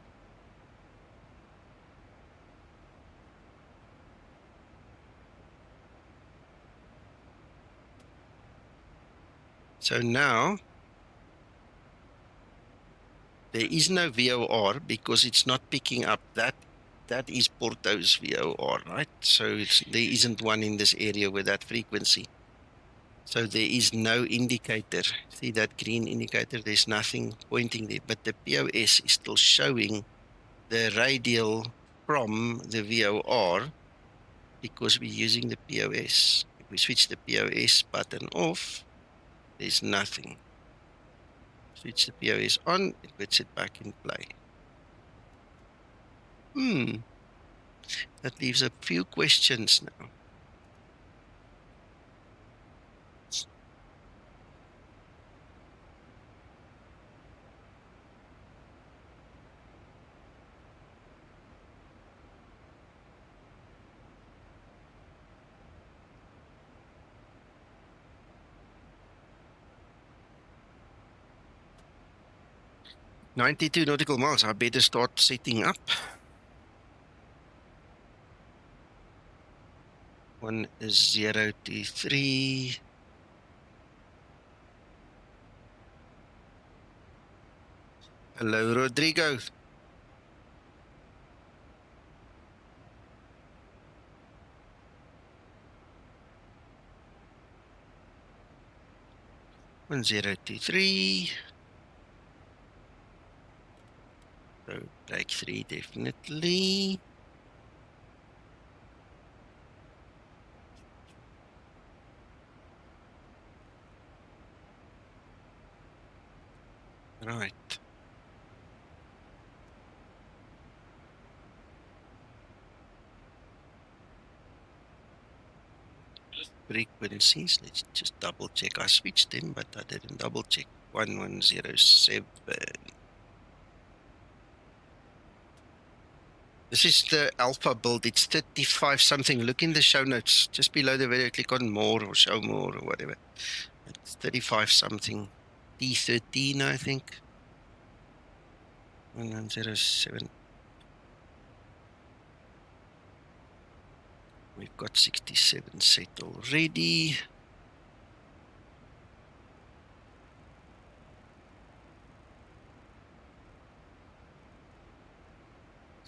So now, there is no VOR because it's not picking up that. That is Porto's VOR, right? So there isn't one in this area with that frequency. So there is no indicator. See that green indicator? There's nothing pointing there, but the POS is still showing the radial from the VOR because we're using the POS. If we switch the POS button off, there's nothing. Switch the POS on, it puts it back in play. That leaves a few questions now. "92 nautical miles, I better start setting up." 1023. Hello, Rodrigo. One 1023. So take 3 definitely. Right. Frequencies, let's just double check. I switched them, but I didn't double check. 1107. This is the alpha build. It's 35 something. Look in the show notes. Just below the video, click on more or show more or whatever. It's 35 something. T13, I think. 1107. We've got 67 set already.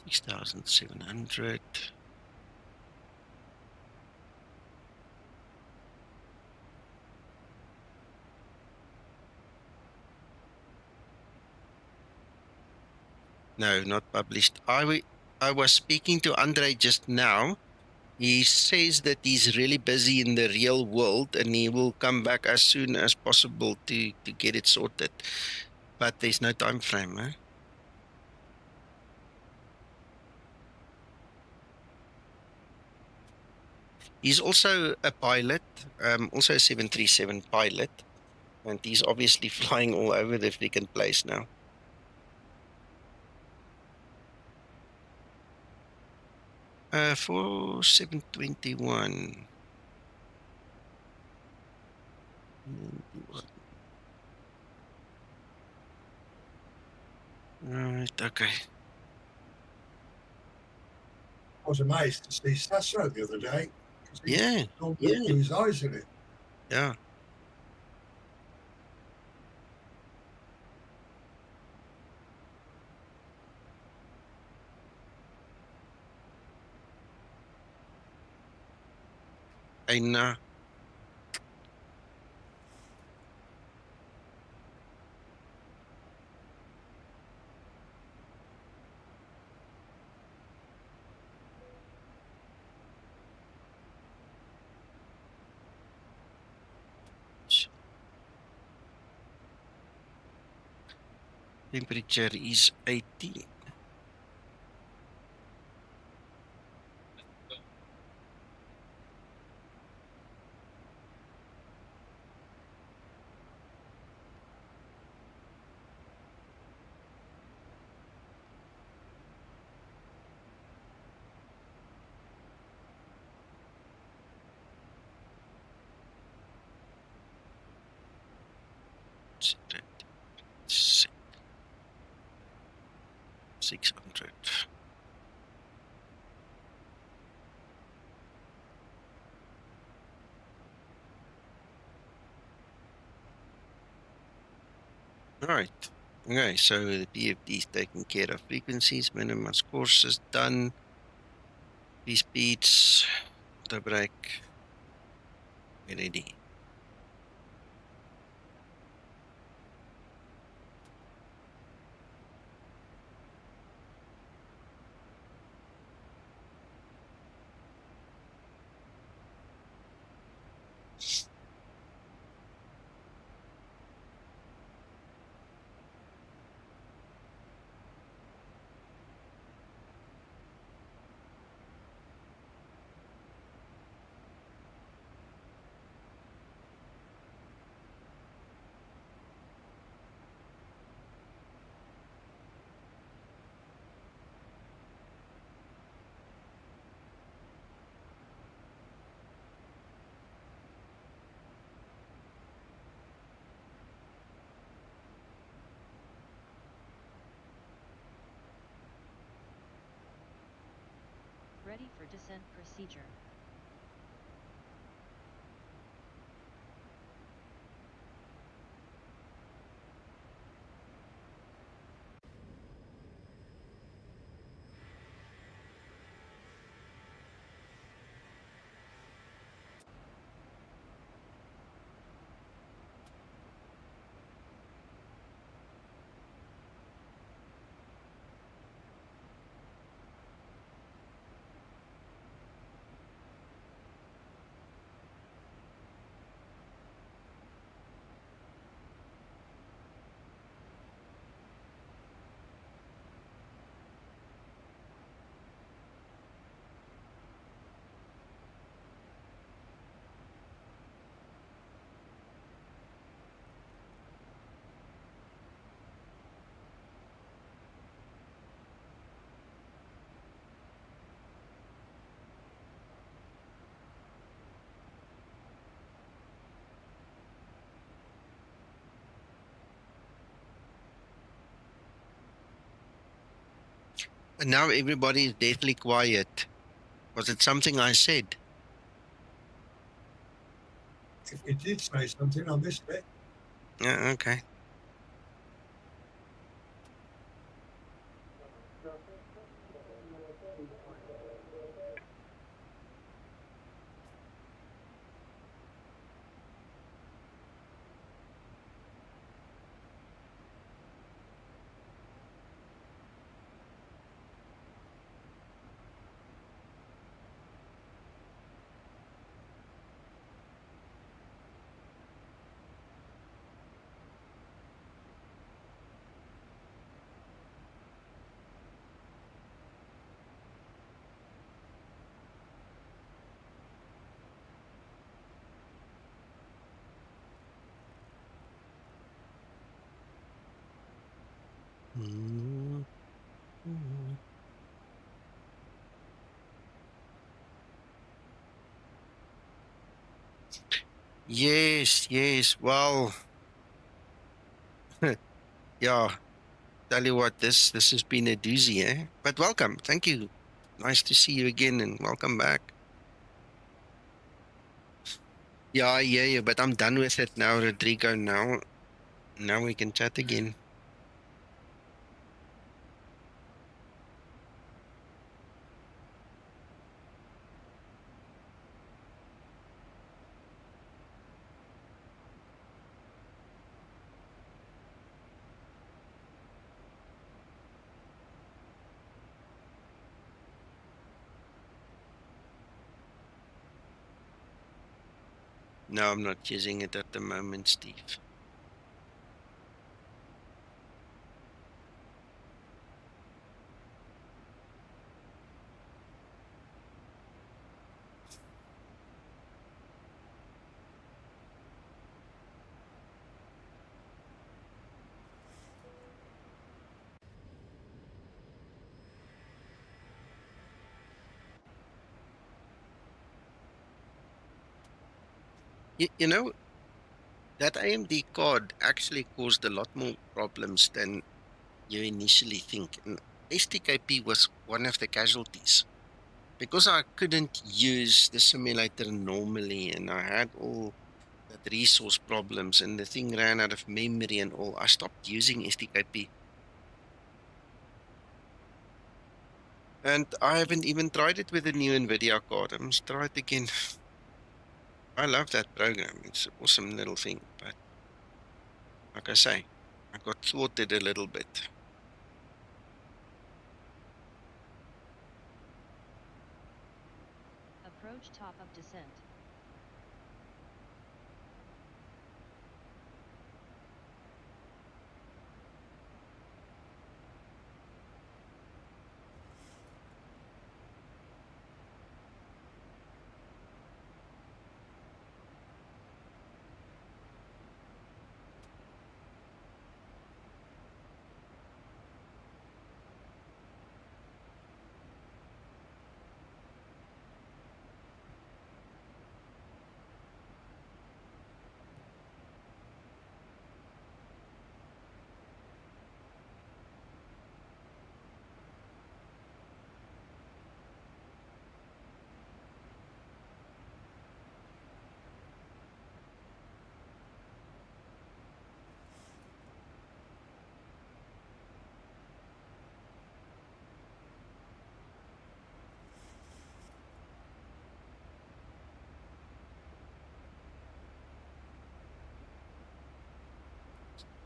$6,700. No, not published. I was speaking to Andre just now. He says that he's really busy in the real world and he will come back as soon as possible to get it sorted. But there's no time frame, huh? He's also a pilot, also a 737 pilot, and he's obviously flying all over the freaking place now. For 721. Right, okay. I was amazed to see Sasso the other day. Yeah. He was eyes in it. Yeah. I know. Temperature is 80. 600. All right. Okay, so the PFD is taking care of frequencies, minimum course is done. These speeds, the break, ready. Ready for descent procedure. And now everybody is deathly quiet. Was it something I said? If you did say something, I missed it. Yeah, okay. Mm. Yes, yes. Well, yeah. Tell you what, this has been a doozy, eh? But welcome. Thank you. Nice to see you again and welcome back. Yeah, I hear you, but I'm done with it now, Rodrigo. Now we can chat again. No, I'm not using it at the moment, Steve. You know, That AMD card actually caused a lot more problems than you initially think. And STKP was one of the casualties. Because I couldn't use the simulator normally and I had all that resource problems and the thing ran out of memory and all, I stopped using STKP. And I haven't even tried it with the new NVidia card. I must try it again. I love that program. It's an awesome little thing. But like I say, I got thwarted a little bit. Approach top of descent.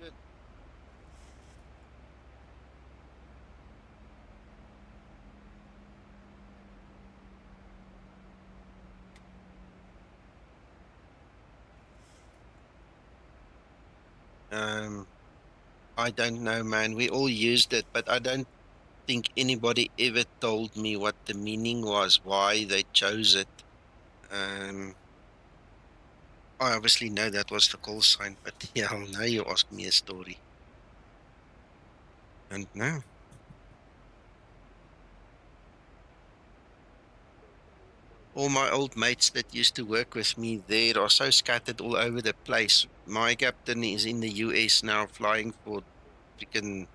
Good. I don't know, man. We all used it, but I don't think anybody ever told me what the meaning was, why they chose it. I obviously know that was the call sign, but yeah, now you ask me a story. And no. All my old mates that used to work with me there are so scattered all over the place. My captain is in the US now flying for freaking...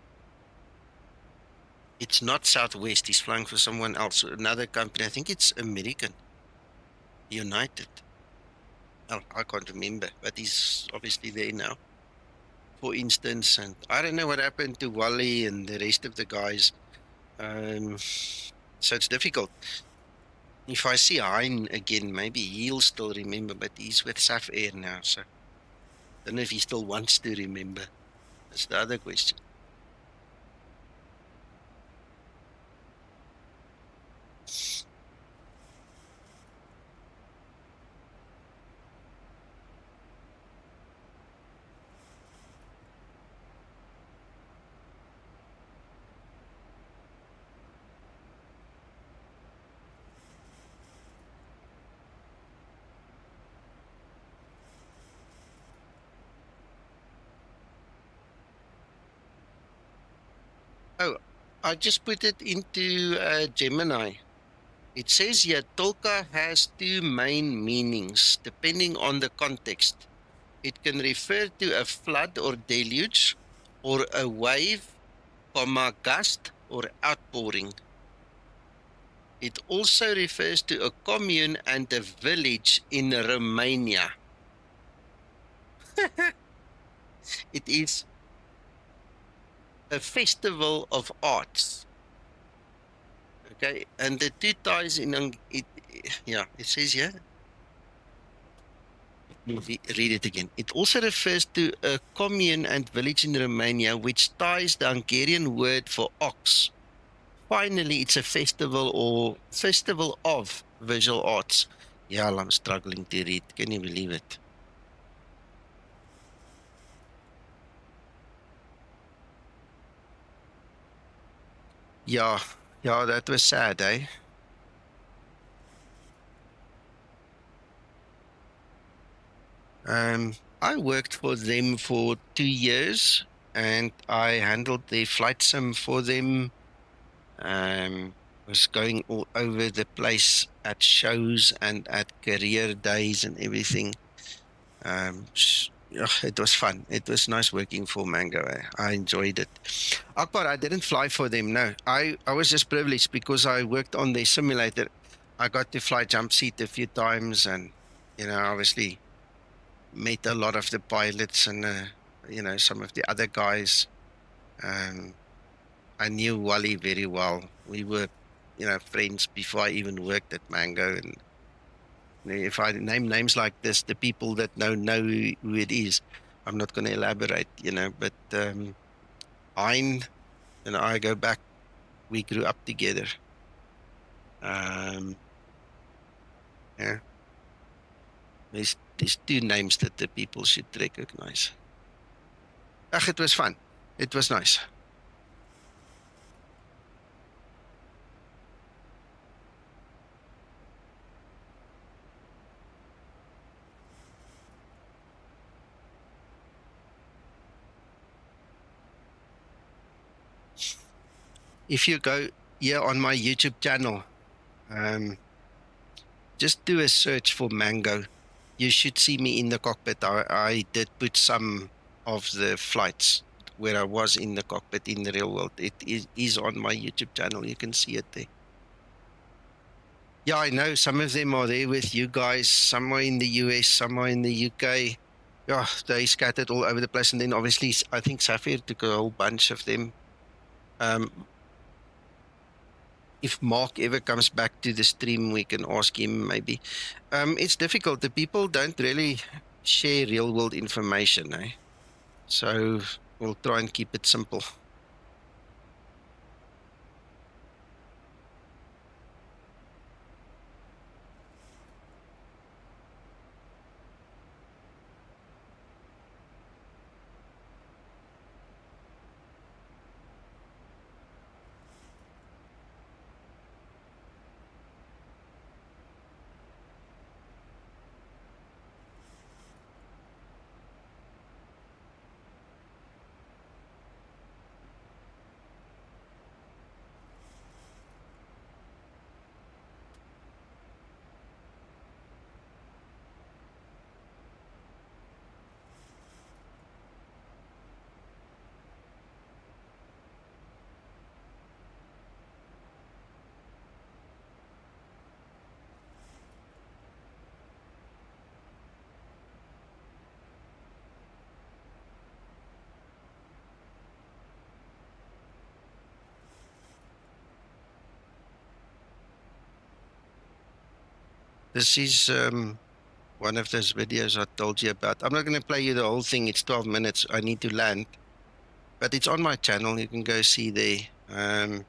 It's not Southwest, he's flying for someone else, another company. I think it's American. United. Oh, I can't remember, but he's obviously there now. For instance, and I don't know what happened to Wally and the rest of the guys. So it's difficult. If I see Hein again, maybe he'll still remember, but he's with SAF Air now, so I don't know if he still wants to remember. That's the other question. Oh, I just put it into Gemini. It says here, TOGA has two main meanings, depending on the context. It can refer to a flood or deluge, or a wave, gust, or outpouring. It also refers to a commune and a village in Romania. It is a festival of arts. Okay, and the two ties in it. Yeah, it says here. Let me read it again. It also refers to a commune and village in Romania, which ties the Hungarian word for ox. Finally, it's a festival or festival of visual arts. Yeah, I'm struggling to read. Can you believe it? Yeah, that was sad, eh? I worked for them for 2 years and I handled their flight sim for them. Was going all over the place at shows and at career days and everything. yeah, it was fun. It was nice working for Mango. I enjoyed it. Akbar, I didn't fly for them. No, I was just privileged because I worked on their simulator. I got to fly jump seat a few times, and obviously met a lot of the pilots and some of the other guys. Um, I knew Wally very well. We were friends before I even worked at Mango. And if I name names like this, the people that know who it is. I'm not going to elaborate, but Hein and I go back. We grew up together. Yeah. There's two names that the people should recognize. Ach, it was fun. It was nice. If you go here on my YouTube channel, just do a search for Mango. You should see me in the cockpit. I did put some of the flights where I was in the cockpit in the real world. It is on my YouTube channel. You can see it there. Yeah, I know some of them are there with you guys, somewhere in the US, somewhere in the UK. Yeah, they scattered all over the place. And then obviously, I think Safir took a whole bunch of them. If Mark ever comes back to the stream, we can ask him maybe. It's difficult. The people don't really share real world information, eh? So we'll try and keep it simple. This is one of those videos I told you about. I'm not going to play you the whole thing. It's 12 minutes. I need to land. But it's on my channel. You can go see there.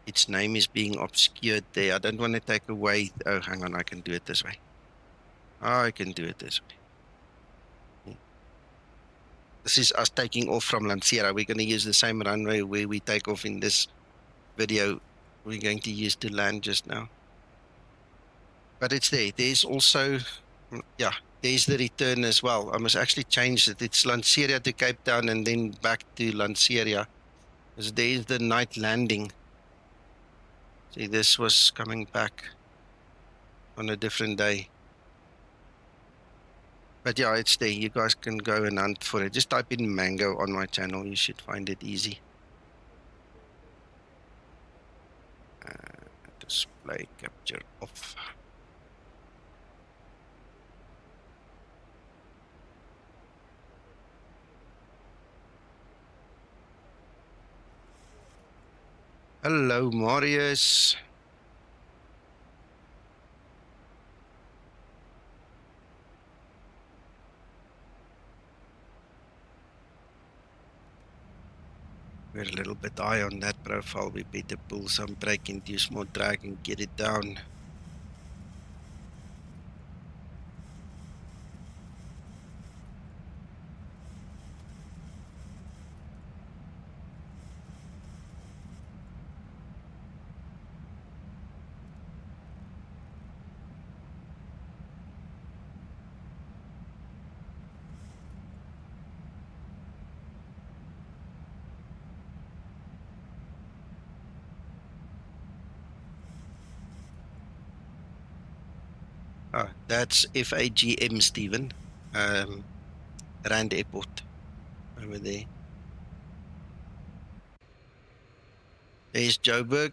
Its name is being obscured there. I don't want to take away. Oh, hang on. I can do it this way. I can do it this way. This is us taking off from Lanseria. We're going to use the same runway where we take off in this video. We're going to use to land just now. But it's there. There's also, yeah, there's the return as well. I must actually change it. It's Lanseria to Cape Town and then back to Lanseria. Because there's the night landing. See, this was coming back on a different day. But yeah, it's there. You guys can go and hunt for it. Just type in Mango on my channel. You should find it easy. Display capture off. Hello, Marius. We're a little bit high on that profile. We better pull some brake, induce more drag and get it down. That's FAGM, Stephen. Rand Airport over there. There's Joburg.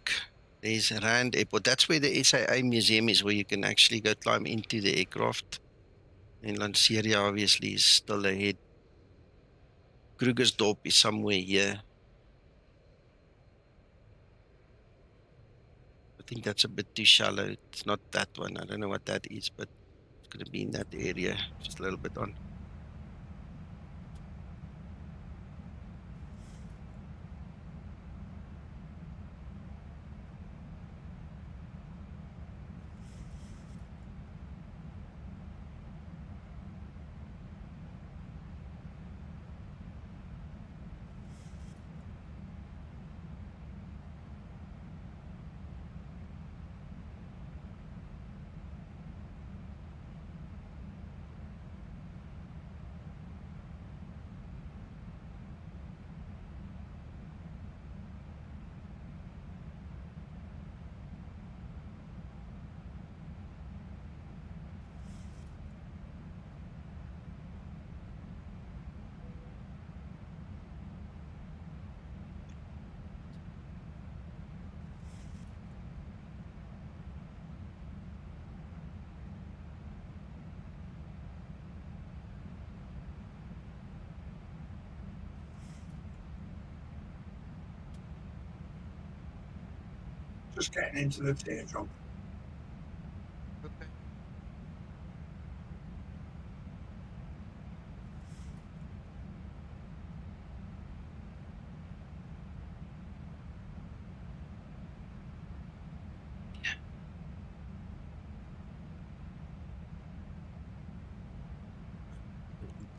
There's Rand Airport. That's where the SAA museum is, where you can actually go climb into the aircraft. And Lanseria obviously is still ahead. Krugersdorp is somewhere here. I think that's a bit too shallow. It's not that one. I don't know what that is, but it's going to be in that area, just a little bit on. Just getting into the teardrop. Okay.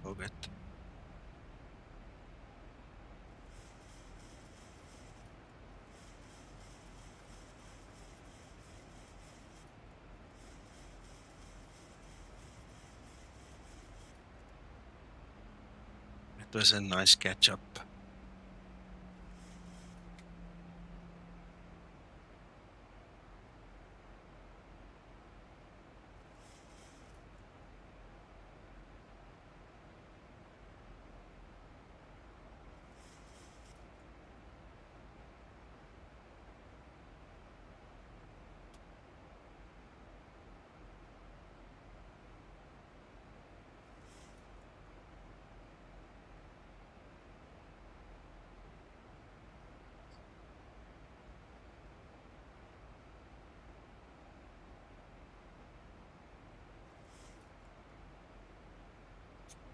TOGA. It was a nice catch up.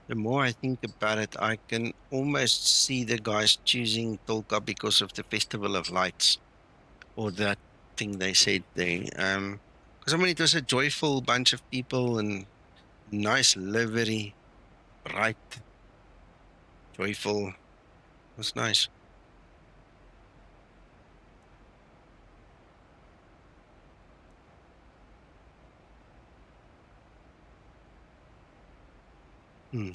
The more I think about it, I can almost see the guys choosing TOGA because of the Festival of Lights, or that thing they said there. Because I mean, it was a joyful bunch of people and nice livery, bright, joyful. It was nice. Hmm.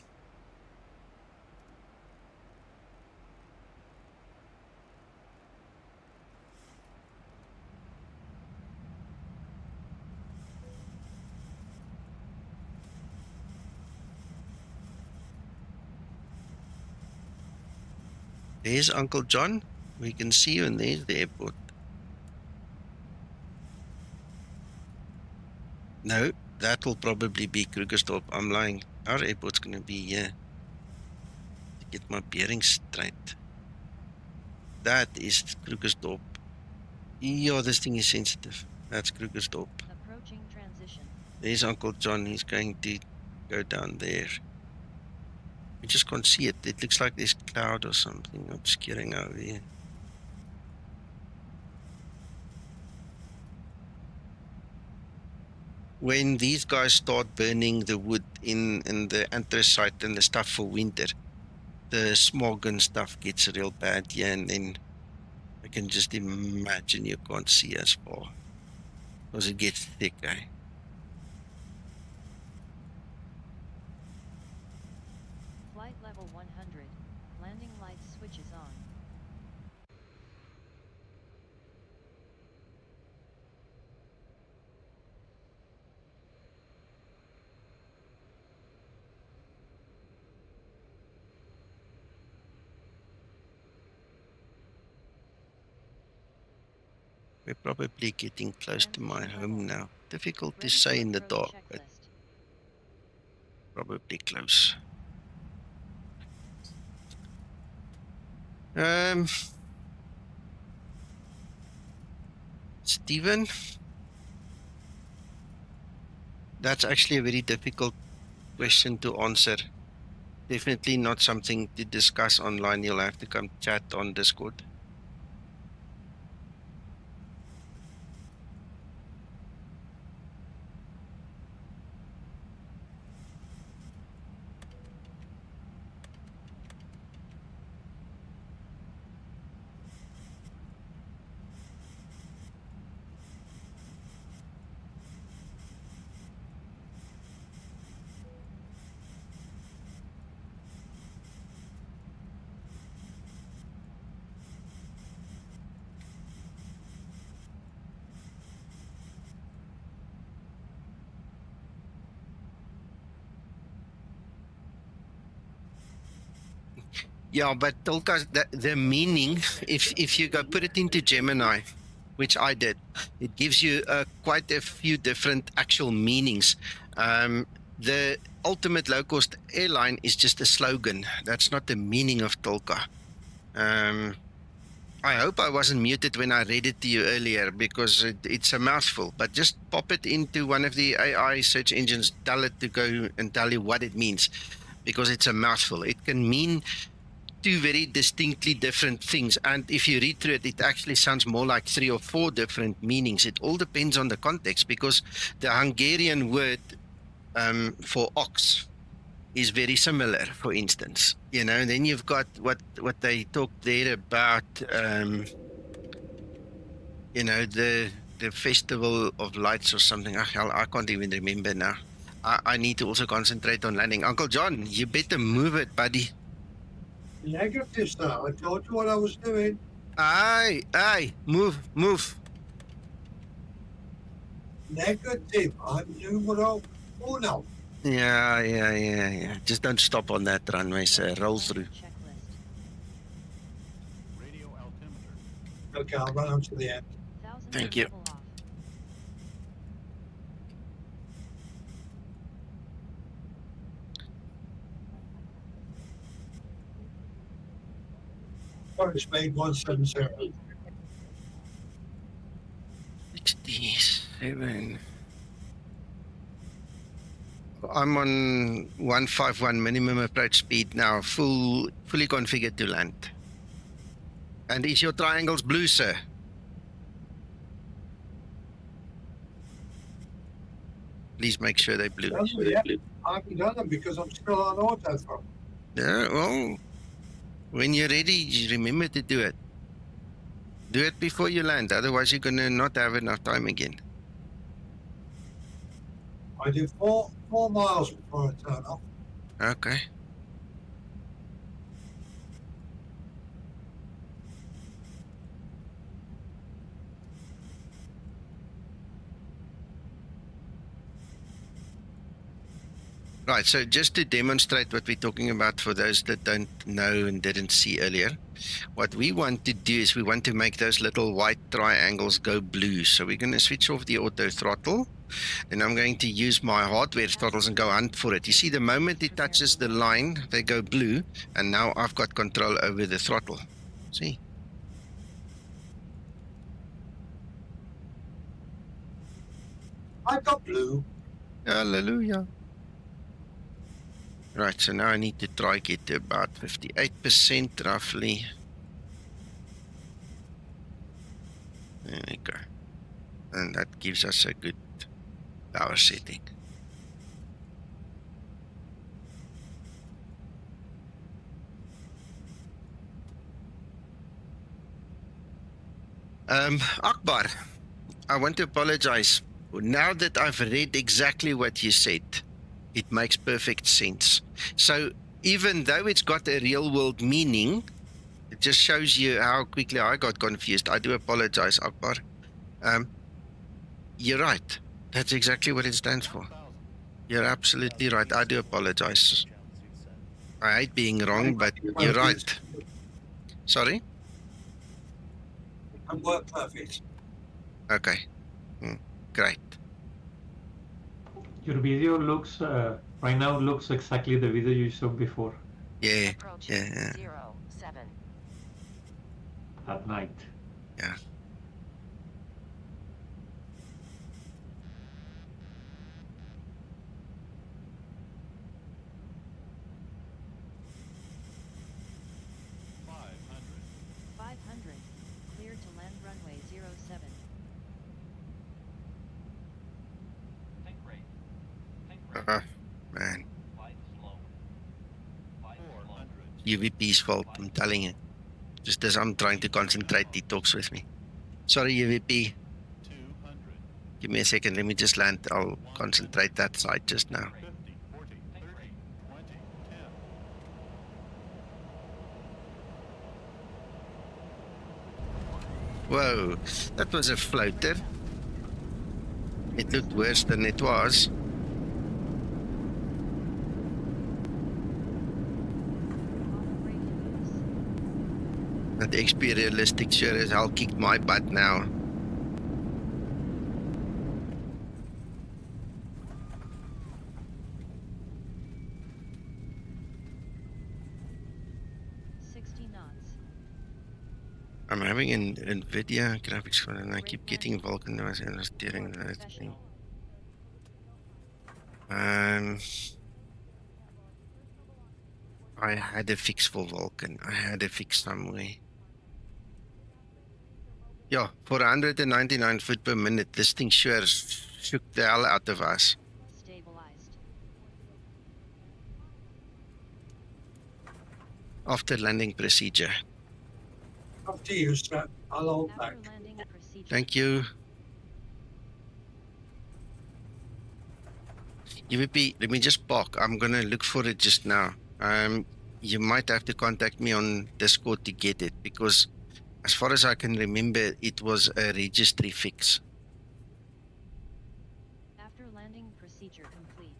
There's Uncle John. We can see you, and there's the airport. No, that will probably be Krugersdorp. I'm lying. Our airport's going to be here. To get my bearings straight. That is Krugersdorp. Yeah, this thing is sensitive. That's Krugersdorp. Approaching transition. There's Uncle John. He's going to go down there. You just can't see it. It looks like there's cloud or something obscuring over here. When these guys start burning the wood in the anthracite and the stuff for winter, the smog and stuff gets real bad here, and then I can just imagine you can't see as far because it gets thick, eh? Flight level 100. Landing lights switches on. We're probably getting close to my Transition home level. now. Difficult to Ready say to in the approach dark, but checklist. probably close. Stephen, that's actually a very difficult question to answer. Definitely not something to discuss online. You'll have to come chat on Discord. Yeah, but Tolka, the meaning, if you go put it into Gemini, which I did, it gives you quite a few different actual meanings. The ultimate low-cost airline is just a slogan. That's not the meaning of Tolka. I hope I wasn't muted when I read it to you earlier because it's a mouthful, but just pop it into one of the AI search engines, tell it to go and tell you what it means, because it's a mouthful. It can mean two very distinctly different things, and if you read through it, it actually sounds more like 3 or 4 different meanings. It all depends on the context, because the Hungarian word for ox is very similar, for instance, and then you've got what they talked there about, the festival of lights or something. Hell, I can't even remember now. I need to also concentrate on landing. Uncle John, you better move it, buddy. Negative, sir. I told you what I was doing. Aye, move. Negative. I'm numero uno. Yeah. Just don't stop on that runway, sir. Ready to Roll land through. checklist. Radio altimeter. Okay, I'll run up to the end. 1000 Thank you. level off. Sorry, speed 170. 67. I'm on 151 minimum approach speed now, fully configured to land. And is your triangles blue, sir? Please make sure they're blue. Yeah, I haven't done them because I'm still on auto throttle. Yeah, well, when you're ready, you remember to do it. Do it before you land, otherwise you're going to not have enough time again. I did 4 miles before I turn off. Okay. Right, so just to demonstrate what we're talking about for those that don't know and didn't see earlier, what we want to do is we want to make those little white triangles go blue. So we're going to switch off the auto throttle. Then I'm going to use my hardware throttles and go hunt for it. You see, the moment it touches the line, they go blue, and now I've got control over the throttle. See? I got blue. Hallelujah. Right, so now I need to try get to about 58% roughly. There we go. And that gives us a good power setting. Akbar, I want to apologize. Now that I've read exactly what you said, it makes perfect sense. So even though it's got a real world meaning, it just shows you how quickly I got confused. I do apologize, Akbar. You're right. That's exactly what it stands for. You're absolutely right. I do apologize. I hate being wrong, but you're right. Sorry? And work perfect. Okay. Great. Your video looks right now looks exactly the video you showed before Yeah. Approaching Yeah. 07. at night. Yeah. Five hundred. Clear to land runway 07. Man. UVP's fault, I'm telling you. Just as I'm trying to concentrate, he talks with me. Sorry, UVP. Give me a second, let me just land. I'll concentrate that side just now. Whoa, that was a floater. It looked worse than it was. That XP realistic sure as hell kicked my butt now. I'm having an NVidia graphics card and I keep getting Vulkan noise and steering that thing. I had a fix for Vulkan. I had a fix somewhere. Yeah, for 199 foot per minute, this thing sure shook the hell out of us. Stabilized. After landing procedure. After you, sir, I'll hold back. After landing procedure. Thank you. UVP, let me just park. I'm gonna look for it just now. You might have to contact me on Discord to get it because as far as I can remember, it was a registry fix. After landing procedure complete.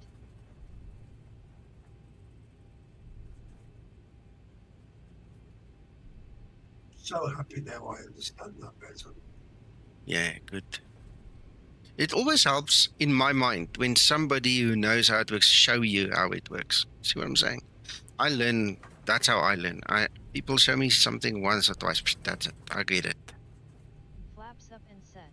So happy now I understand that better. Yeah, good. It always helps in my mind when somebody who knows how it works show you how it works. See what I'm saying? I learn. That's how I learn. People show me something once or twice. That's it. I get it. Flaps up and set.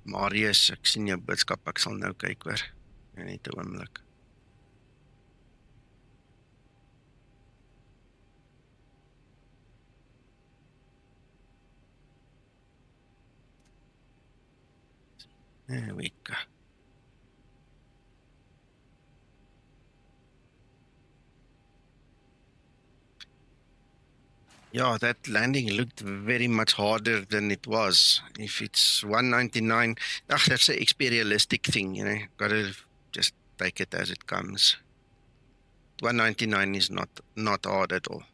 Marius, ek sien jou boodskap. Ek sal nou kyk hoor. Net 'n oomblik. There we go. Yeah, that landing looked very much harder than it was. If it's 199, that's an experialistic thing, you know. Gotta just take it as it comes. 199 is not hard at all.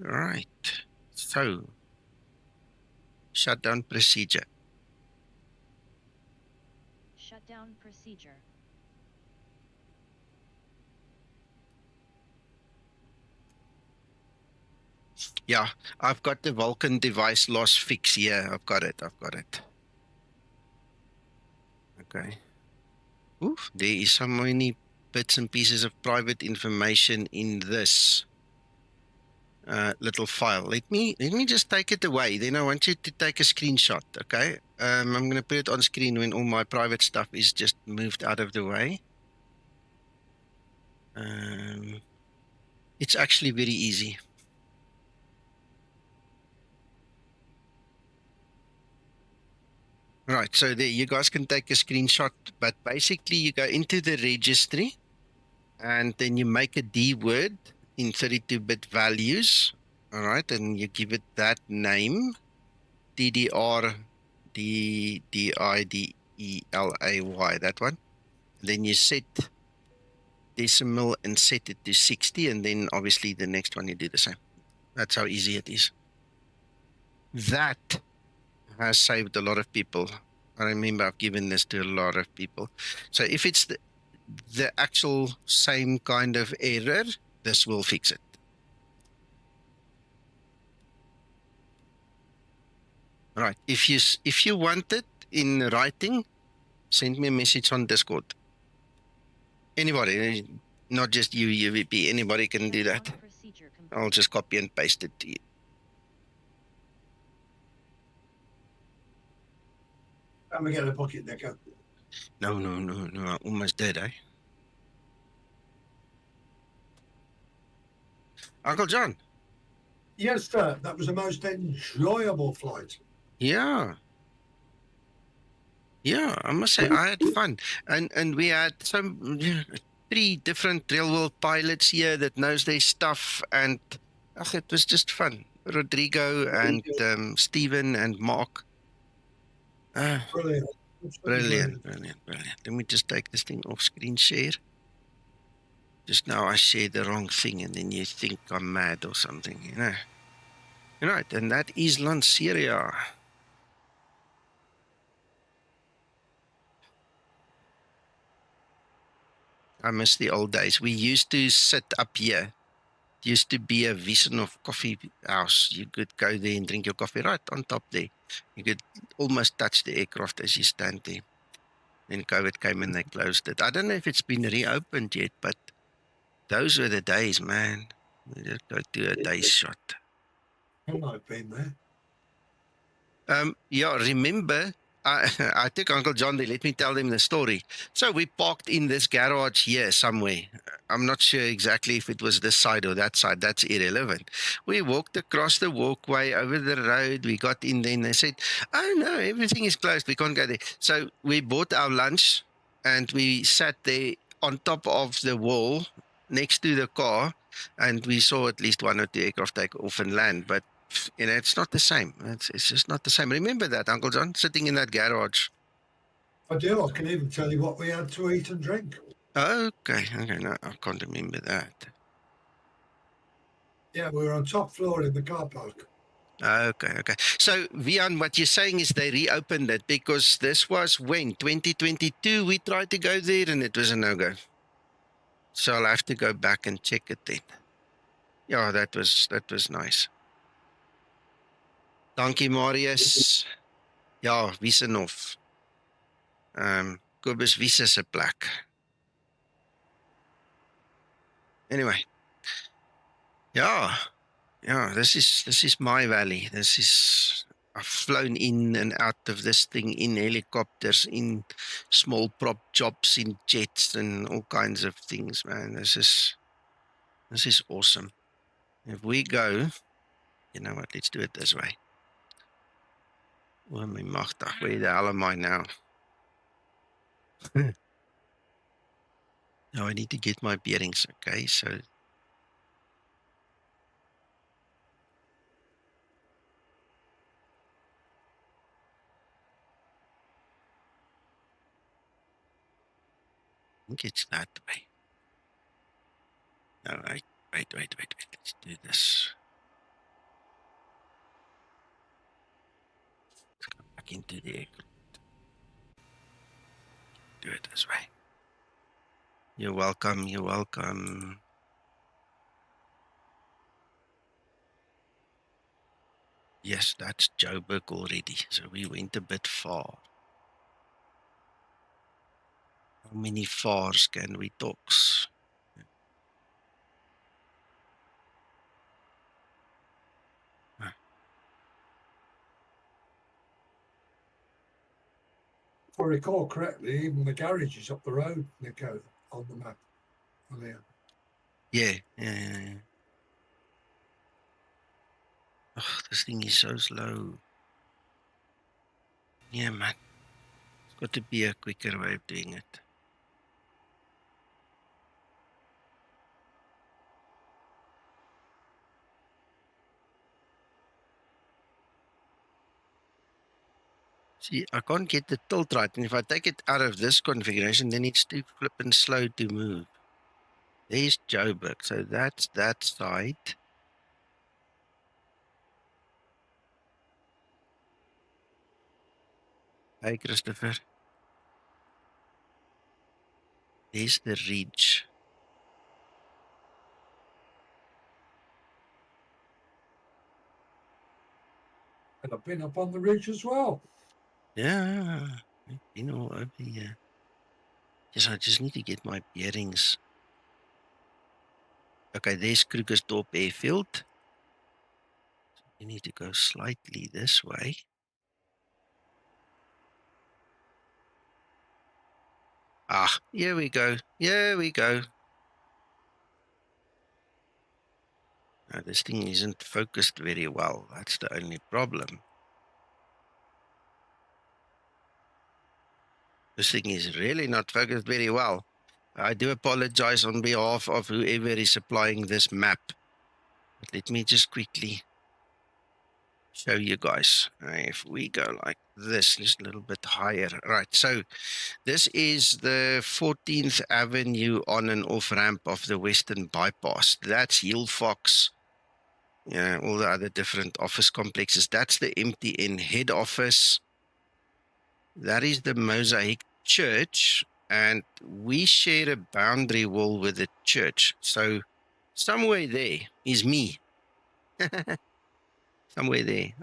All right. So, shutdown procedure. Shutdown procedure. Yeah, I've got the Vulkan device loss fix here. I've got it. Okay. Oof, there is so many bits and pieces of private information in this little file. Let me just take it away. Then I want you to take a screenshot, okay? I'm going to put it on screen when all my private stuff is just moved out of the way. It's actually very easy. Right, so there you guys can take a screenshot, but basically you go into the registry and then you make a D word in 32-bit values, all right, and you give it that name, DDR DDIDELAY, that one, Then you set decimal and set it to 60, and then obviously the next one you do the same. That's how easy it is. That has saved a lot of people. I remember I've given this to a lot of people. So if it's the actual same kind of error, this will fix it. Right. If you want it in writing, send me a message on Discord. Anybody, not just you, UVP, anybody can do that. I'll just copy and paste it to you. And we get a bucket, Nico. No, I almost did, eh? Uncle John. Yes, sir. That was the most enjoyable flight. Yeah. Yeah, I must say I had fun. And we had some 3 different real world pilots here that knows their stuff, and it was just fun. Rodrigo and Stephen and Mark. Brilliant. Brilliant. Let me just take this thing off screen share. Just now I shared the wrong thing and then you think I'm mad or something, you know. Right, and that is Lanseria. I miss the old days. We used to sit up here. It used to be a Wiesenhof coffee house. You could go there and drink your coffee right on top there. You could almost touch the aircraft as you stand there. Then COVID came and they closed it. I don't know if it's been reopened yet, but those were the days, man. We just go to a day shot. I've been there. Yeah, remember, I took Uncle John there. Let me tell them the story. So we parked in this garage here somewhere. I'm not sure exactly if it was this side or that side. That's irrelevant. We walked across the walkway over the road. We got in there and they said, oh no, everything is closed. We can't go there. So we bought our lunch and we sat there on top of the wall next to the car, and we saw at least 1 or 2 aircraft take off and land. But you know, it's not the same. It's just not the same. Remember that, Uncle John, sitting in that garage. I do. I can even tell you what we had to eat and drink. Okay. No, I can't remember that. Yeah, we were on top floor in the car park. Okay. So, Vian, what you're saying is they reopened it because this was when? 2022, we tried to go there and it was a no-go. So I'll have to go back and check it then. Yeah, that was nice. Dankie, Marius. Ja, Wiesenhof. Kobus Wiese se plek. Anyway. Yeah, this is my valley. I've flown in and out of this thing in helicopters, in small prop jobs, in jets, and all kinds of things, man. This is awesome. If we go, you know what? Let's do it this way. Oh my magtig, where the hell am I now? Now I need to get my bearings. Okay, so. I think it's that way. All right. Wait. Let's do this. Let's go back into the aircraft. Do it this way. You're welcome. Yes, that's Joburg already. So we went a bit far. How many fars can we talk? If I recall correctly, even the garage is up the road, Nico, on the map. Yeah. Oh, this thing is so slow. Yeah, man. It's got to be a quicker way of doing it. See, I can't get the tilt right. And if I take it out of this configuration, then it's too flippin' slow to move. There's Joburg. So that's that side. Hey, Christopher. There's the ridge. And I've been up on the ridge as well. Yeah, you know, over here. Yes, I just need to get my bearings. Okay, there's Krugersdorp Airfield. You need to go slightly this way. Ah, here we go. Here we go. Now, this thing isn't focused very well. That's the only problem. This thing is really not focused very well. I do apologize on behalf of whoever is supplying this map. But let me just quickly show you guys. If we go like this, just a little bit higher. Right, so this is the 14th Avenue on and off ramp of the Western Bypass. That's Hillfox. Yeah, all the other different office complexes. That's the MTN head office. That is the Mosaic Church, and we share a boundary wall with the church. So somewhere there is me. Somewhere there.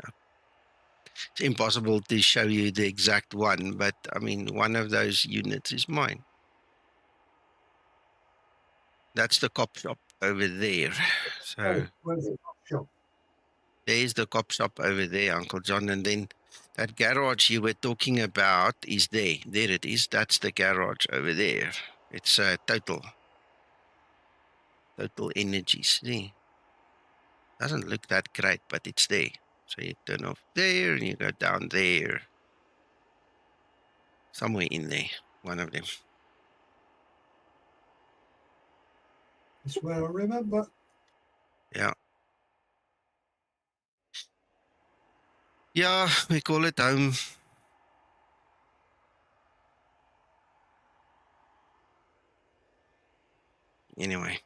It's impossible to show you the exact one, but I mean, one of those units is mine. That's the cop shop over there. So Where's the shop? there's the cop shop over there, Uncle John. And then that garage you were talking about is there. There it is. That's the garage over there. It's Total Energies. See? Doesn't look that great, but it's there. So you turn off there and you go down there. Somewhere in there. One of them. That's where I remember. Yeah. Yeah, we call it home. Anyway.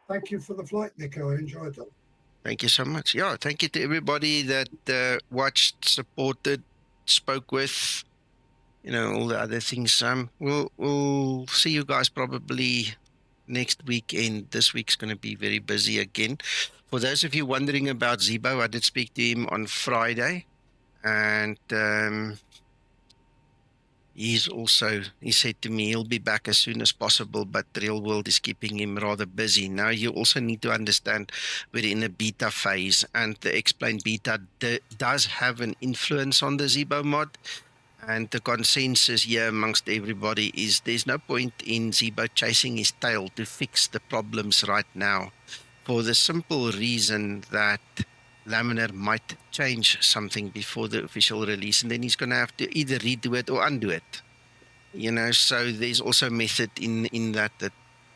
Thank you for the flight, Nico. I enjoyed that. Thank you so much. Yeah, thank you to everybody that watched, supported, spoke with, you know, all the other things. We'll see you guys probably next weekend. This week's going to be very busy again. For those of you wondering about Zibo, I did speak to him on Friday, and he said to me he'll be back as soon as possible, but the real world is keeping him rather busy. Now, you also need to understand we're in a beta phase, and the explained beta does have an influence on the Zibomod. And the consensus here amongst everybody is there's no point in Zibo chasing his tail to fix the problems right now, for the simple reason that Laminar might change something before the official release, and then he's going to have to either redo it or undo it. You know, so there's also method in that,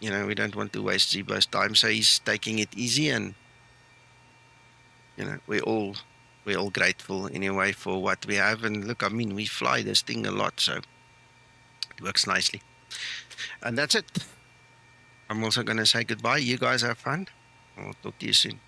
you know, we don't want to waste Zibo's time, so he's taking it easy, and, you know, we're all grateful anyway for what we have. And look, I mean, we fly this thing a lot, so it works nicely. And that's it. I'm also going to say goodbye. You guys have fun. I'll talk to you soon.